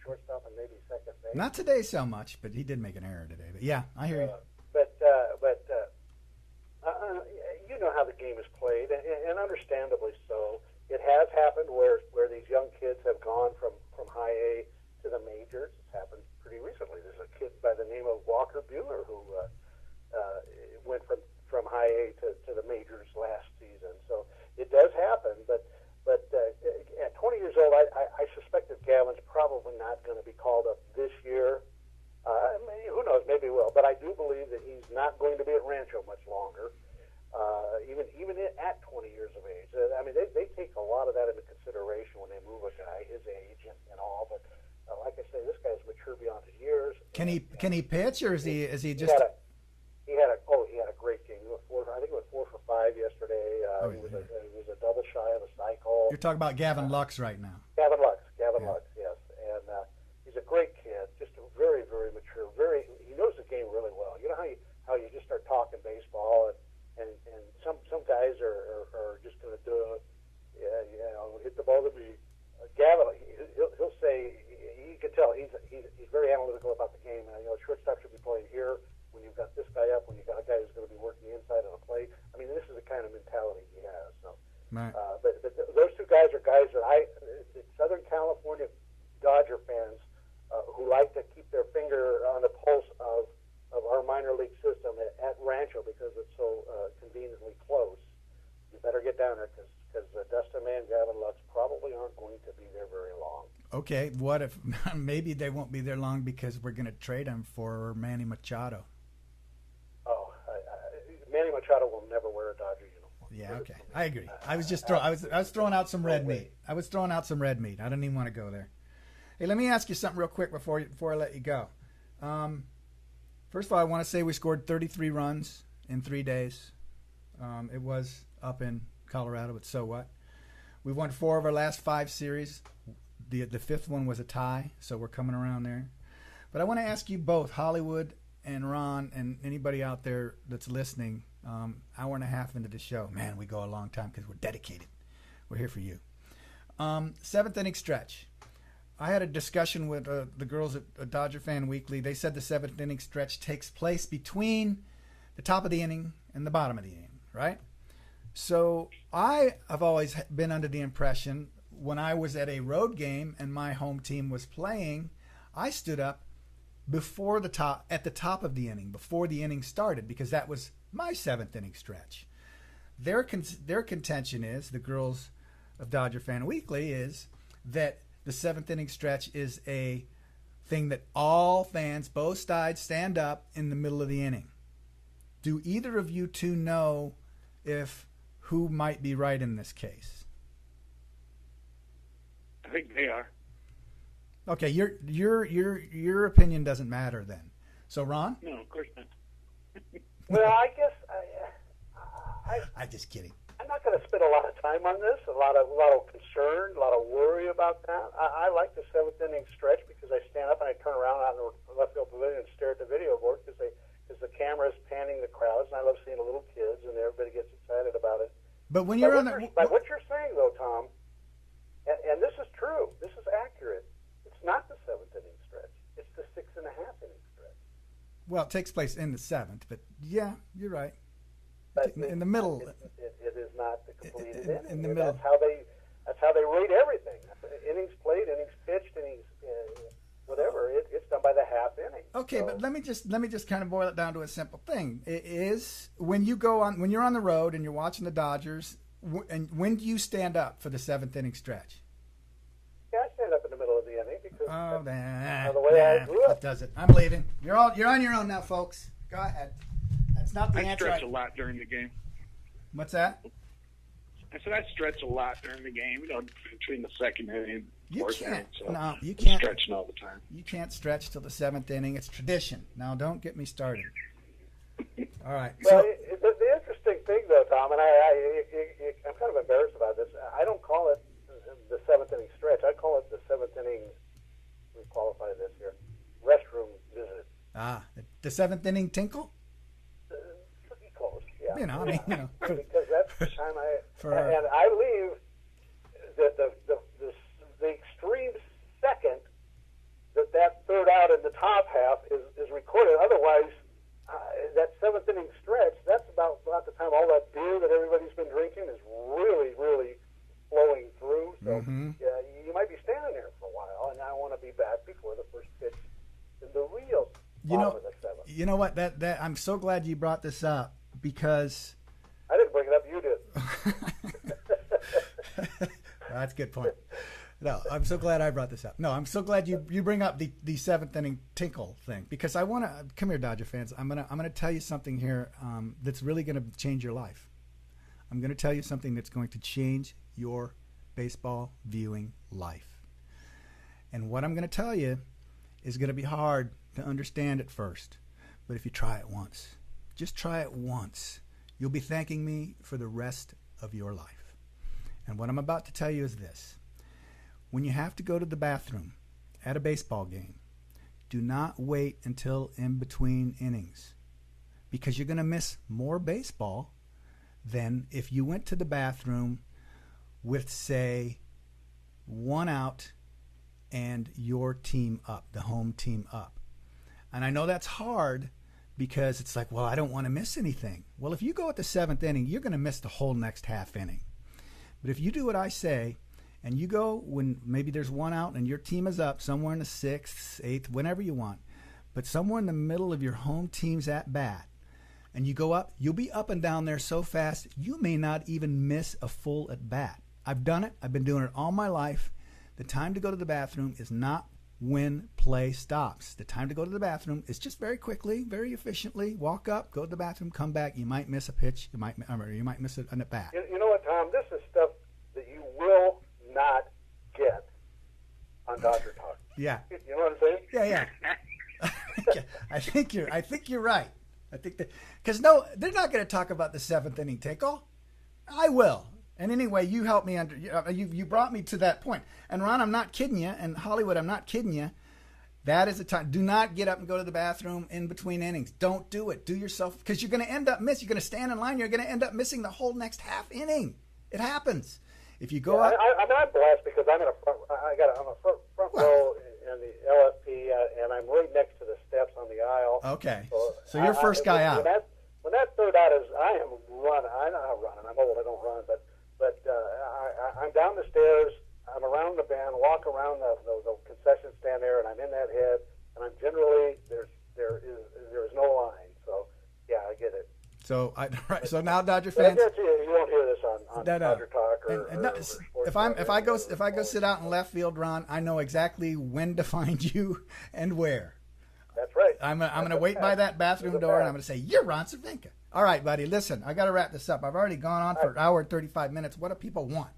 Shortstop and maybe second base. Not today so much, but he did make an error today. But yeah, I hear you. You know how the game is played, and understandably so. It has happened where these young kids have gone from high A to the majors. It's happened pretty recently. There's a kid by the name of Walker Buehler who went from high A to the majors last season. So it does happen, but at 20 years old, I suspect that Gavin's probably not going to be called up this year. Who knows? Maybe he will. But I do believe that he's not going to be at Rancho much longer, even at 20 years of age. I mean, they take a lot of that into consideration when they move a guy his age and all. But like I say, this guy's mature beyond his years. Can he pitch, or is he just? He had a great game. He went I think he went 4 for 5 yesterday. He was a double shy of a cycle. You're talking about Gavin Lux right now. Gavin Lux, yes, and he's a great kid. Just a very, very mature. He knows the game really well. You know how you just start talking baseball, and some guys are just going to do hit the ball to me. Gavin, he'll say, you can tell he's very analytical about the game. Shortstop should be playing here when you've got this guy up, when you've got a guy who's going to be working the inside of the plate. I mean, this is the kind of mentality he has. So, Right. but those two guys are guys that the Southern California Dodger fans who like to keep their finger on the pulse of our minor league system at Rancho because it's so conveniently close. You better get down there because Dustin May and Gavin Lux probably aren't going to be there very long. Okay, what if maybe they won't be there long because we're going to trade him for Manny Machado? Oh, Manny Machado will never wear a Dodger uniform. Yeah, okay, I agree. I was just I was throwing out some red meat. I was throwing out some red meat. I didn't even want to go there. Hey, let me ask you something real quick before I let you go. First of all, I want to say we scored 33 runs in 3 days. It was up in Colorado, but so what? We won 4 of our last 5 series. The 5th one was a tie, so we're coming around there. But I want to ask you both, Hollywood and Ron, and anybody out there that's listening. Hour and a half into the show. Man, we go a long time because we're dedicated. We're here for you. Seventh inning stretch. I had a discussion with the girls at Dodger Fan Weekly. They said the seventh inning stretch takes place between the top of the inning and the bottom of the inning, right? So I have always been under the impression when I was at a road game and my home team was playing, I stood up at the top of the inning, before the inning started, because that was my seventh inning stretch. Their contention is, the girls of Dodger Fan Weekly, is that the seventh inning stretch is a thing that all fans, both sides, stand up in the middle of the inning. Do either of you two know who might be right in this case? I think they are. Okay, your opinion doesn't matter then. So, Ron? No, of course not. Well, I guess I'm just kidding. I'm not going to spend a lot of time on this. A lot of concern, a lot of worry about that. I like the seventh inning stretch because I stand up and I turn around out in the left field pavilion and stare at the video board because the camera is panning the crowds, and I love seeing the little kids, and everybody gets excited about it. But when you're by what you're saying, though, Tom, and this is true, this is accurate. It's not the seventh inning stretch. It's the 6.5 inning stretch. Well, it takes place in the seventh, but yeah, you're right. But in the middle. It is not the completed inning. In the middle. That's how they rate everything. Innings played, innings pitched, innings whatever. It's done by the half inning. Okay, so. But let me just kind of boil it down to a simple thing. It is when you're on the road and you're watching the Dodgers, and when do you stand up for the seventh inning stretch? Yeah, I stand up in the middle of the inning because the way I grew up. That does it. I'm leaving. You're on your own now, folks. Go ahead. That's not the answer. I stretch a lot during the game. What's that? I said I stretch a lot during the game. Between the second inning and fourth inning. So no, you can't. I'm stretching all the time. You can't stretch till the seventh inning. It's tradition. Now, don't get me started. All right. Well, the interesting thing, though, Tom, and I'm kind of embarrassed about this. I don't call it the seventh inning stretch. I call it the seventh inning. We qualify this here. Restroom visit. The seventh inning tinkle. Pretty close, yeah. Because that's the time and I leave the extreme second that third out in the top half is recorded. Otherwise, that seventh inning stretch, that's about the time all that beer that everybody's been drinking is really, really flowing through. So yeah, you might be standing there for a while, and I want to be back before the first pitch in the real bottom of the seventh. You know what? That I'm so glad you brought this up because I didn't bring it up. You did. That's a good point. No, I'm so glad I brought this up. No, I'm so glad you bring up the seventh inning tinkle thing because I want to come here, Dodger fans. I'm gonna tell you something here that's really gonna change your life. I'm gonna tell you something that's going to change your baseball viewing life. And what I'm gonna tell you is gonna be hard to understand at first, but if you try it once, just try it once, you'll be thanking me for the rest of your life. And what I'm about to tell you is this. When you have to go to the bathroom at a baseball game, do not wait until in between innings because you're going to miss more baseball than if you went to the bathroom with, say, 1 out and your team up, the home team up. And I know that's hard because it's like, well, I don't want to miss anything. Well, if you go at the seventh inning, you're going to miss the whole next half inning. But if you do what I say, and you go when maybe there's 1 out and your team is up somewhere in the 6th, 8th, whenever you want, but somewhere in the middle of your home team's at bat, and you go up, you'll be up and down there so fast you may not even miss a full at bat. I've done it. I've been doing it all my life. The time to go to the bathroom is not when play stops. The time to go to the bathroom is just very quickly, very efficiently, walk up, go to the bathroom, come back. You might miss a pitch. You might miss an at bat. You know what, Tom? This is stuff that you will not get on Dodger Talk. Yeah. You know what I'm saying? Yeah. I think you're right. I think that because no, they're not going to talk about the seventh inning tinkle. I will. And anyway, you helped me you brought me to that point. And Ron, I'm not kidding you. And Hollywood, I'm not kidding you. That is the time. Do not get up and go to the bathroom in between innings. Don't do it. Do yourself, because you're going to end up You're going to stand in line. You're going to end up missing the whole next half inning. It happens. If you go up, I'm not blessed because I'm in a front. I'm a front row in the LFP, and I'm right next to the steps on the aisle. Okay, so you're first guy out. When that third out is, I am running. I'm not running. I'm old. I don't run, but I'm down the stairs. I'm around the band, walk around the concession stand there, and I'm in that head. And I'm generally there is no line. So yeah, I get it. So So now, Dodger But I fans, guarantee you won't hear this on Dodger Talk or if I go sit out in left field, Ron, I know exactly when to find you and where. That's right. I'm gonna wait by that bathroom door, and I'm gonna say, "You're Ron Cervenka." All right, buddy. Listen, I got to wrap this up. I've already gone on for an hour and 35 minutes. What do people want?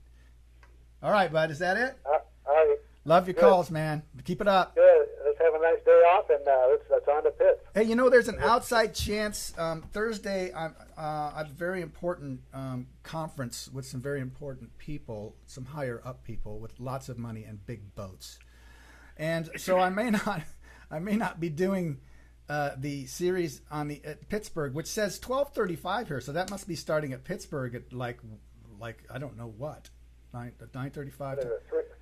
All right, bud. Is that it? All right. Love your calls, man. Keep it up. Good. Let's have a nice day off, and let's on to Pitts. Hey, there's an outside chance Thursday. I have a very important conference with some very important people, some higher up people with lots of money and big boats, and so I may not be doing the series at Pittsburgh, which says 12:35 here, so that must be starting at Pittsburgh at like I don't know what, 9:35.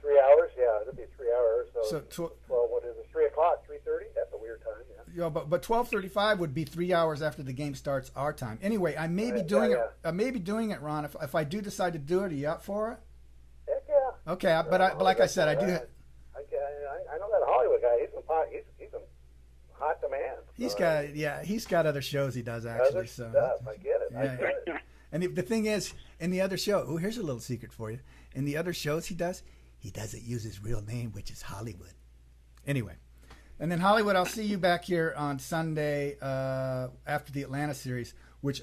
3 hours, yeah, it'll be 3 hours. So 12. What is it? 3 o'clock, 3:30. That's a weird time. Yeah. Yeah, but 12:35 would be 3 hours after the game starts our time. Anyway, I may be doing it. I may be doing it, Ron. If I do decide to do it, are you up for it? Heck yeah. Okay, but like I said, I do. I know that Hollywood guy. He's in hot demand. He's got other shows he does actually. Other So stuff. I get it. Yeah. I get it. And the thing is, in the other show, here's a little secret for you. In the other shows he doesn't use his real name, which is Hollywood. Anyway, and then Hollywood, I'll see you back here on Sunday after the Atlanta series, which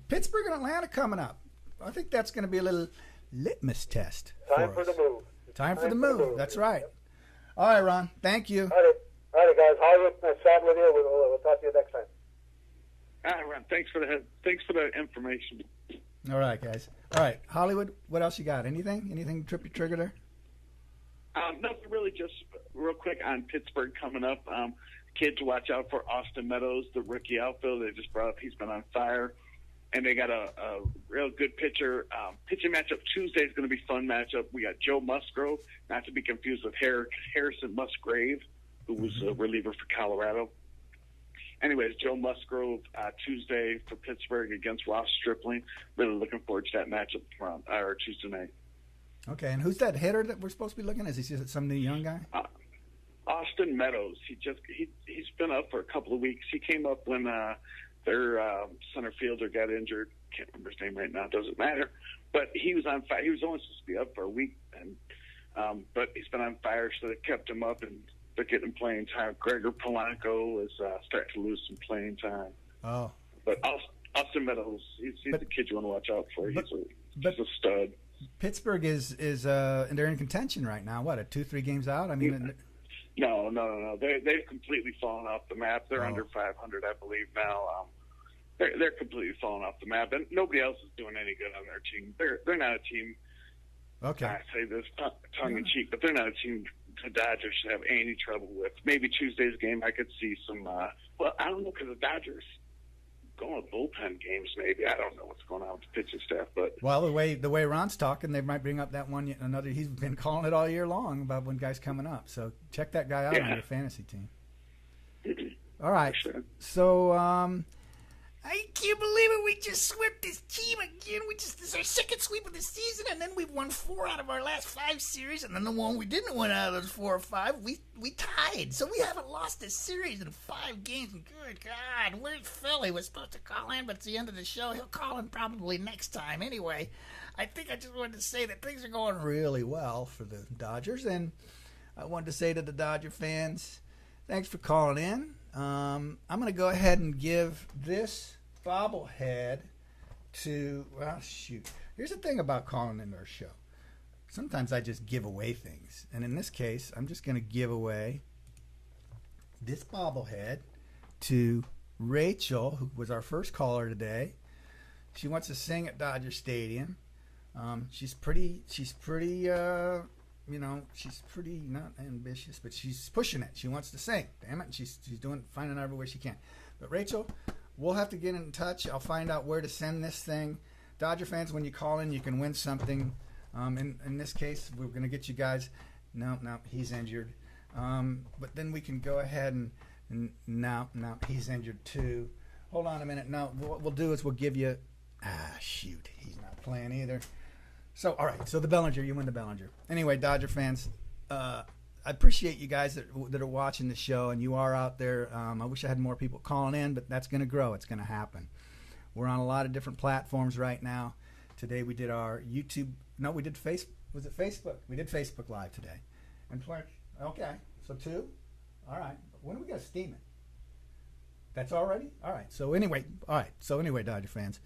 Pittsburgh and Atlanta coming up. I think that's going to be a little litmus test. Time for the move. Time for the move. That's right. All right, Ron. Thank you. All right, guys. Hollywood, nice chatting with you. We'll talk to you next time. All right, Ron. Thanks for the information. All right, guys. All right, Hollywood, what else you got? Anything trip your trigger there? Nothing really, just real quick on Pittsburgh coming up. Kids, watch out for Austin Meadows, the rookie outfielder they just brought up. He's been on fire. And they got a real good pitcher. Pitching matchup Tuesday is going to be a fun matchup. We got Joe Musgrove, not to be confused with Harrison Musgrave, who was a reliever for Colorado. Anyways, Joe Musgrove Tuesday for Pittsburgh against Ross Stripling. Really looking forward to that matchup Tuesday night. Okay, and who's that hitter that we're supposed to be looking at? Is he some new young guy? Austin Meadows. He's been up for a couple of weeks. He came up when their center fielder got injured. Can't remember his name right now. Doesn't matter. But he was on fire. He was only supposed to be up for a week, but he's been on fire, so they kept him up, and they're getting playing time. Gregor Polanco is starting to lose some playing time. Oh. But Austin Meadows, he's the kid you want to watch out for. He's a stud. Pittsburgh is and they're in contention right now. What, 2-3 games out? I mean, no. They've completely fallen off the map. They're under 500, I believe now. They're completely falling off the map, and nobody else is doing any good on their team. They're not a team. Okay. I say this tongue in cheek, but they're not a team the Dodgers should have any trouble with. Maybe Tuesday's game, I could see some. Well, I don't know, because the Dodgers going with bullpen games. Maybe I don't know what's going on with the pitching staff, but the way Ron's talking, they might bring up that one another. He's been calling it all year long about when guys coming up. So check that guy out on your fantasy team. All right. Sure. So I can't believe it. We just swept this team again. This is our second sweep of the season, and then we've won 4 out of our last 5 series, and then the one we didn't win out of those 4 or 5, we tied. So we haven't lost a series in 5 games. Good God, where's Phil? He was supposed to call in, but it's the end of the show. He'll call in probably next time. Anyway, I think I just wanted to say that things are going really well for the Dodgers, and I wanted to say to the Dodger fans, thanks for calling in. I'm going to go ahead and give this bobblehead to, here's the thing about calling into our show. Sometimes I just give away things, and in this case, I'm just going to give away this bobblehead to Rachel, who was our first caller today. She wants to sing at Dodger Stadium. She's pretty she's pretty not ambitious, but she's pushing it. She wants to sing. Damn it. And she's finding out every way she can. But Rachel, we'll have to get in touch. I'll find out where to send this thing. Dodger fans, when you call in, you can win something. In this case, we're going to get you guys. No, he's injured. But then we can go ahead and no, he's injured too. Hold on a minute. No, what we'll do is we'll give you. Shoot, he's not playing either. So, all right. So the Bellinger, you win the Bellinger. Anyway, Dodger fans, I appreciate you guys that are watching the show, and you are out there. I wish I had more people calling in, but that's going to grow. It's going to happen. We're on a lot of different platforms right now. Today we did our YouTube. No, we did Facebook. Was it Facebook? We did Facebook Live today. And okay, so 2. All right. When are we going to steam it? That's already? All right. So anyway, Dodger fans,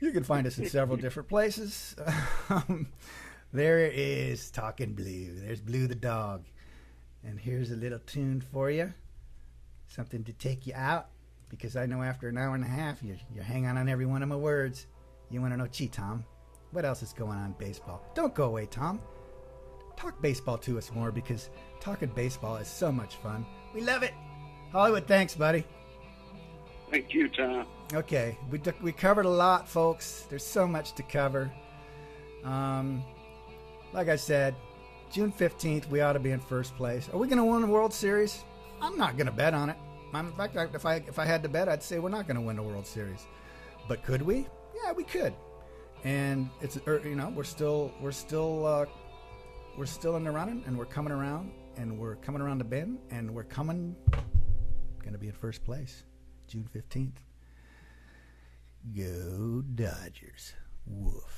you can find us in several different places. There is Talking Blue. There's Blue the dog. And here's a little tune for you. Something to take you out. Because I know after an hour and a half, you're hanging on every one of my words. You want to know, gee, Tom, what else is going on in baseball? Don't go away, Tom. Talk baseball to us more, because talking baseball is so much fun. We love it. Hollywood, thanks, buddy. Thank you, Tom. Okay, we covered a lot, folks. There's so much to cover. Like I said, June 15th, we ought to be in first place. Are we going to win the World Series? I'm not going to bet on it. In fact, if I had to bet, I'd say we're not going to win the World Series. But could we? Yeah, we could. And it's we're still in the running, and we're coming around, and we're coming around the bend, and we're going to be in first place, June 15th. Go Dodgers. Woof.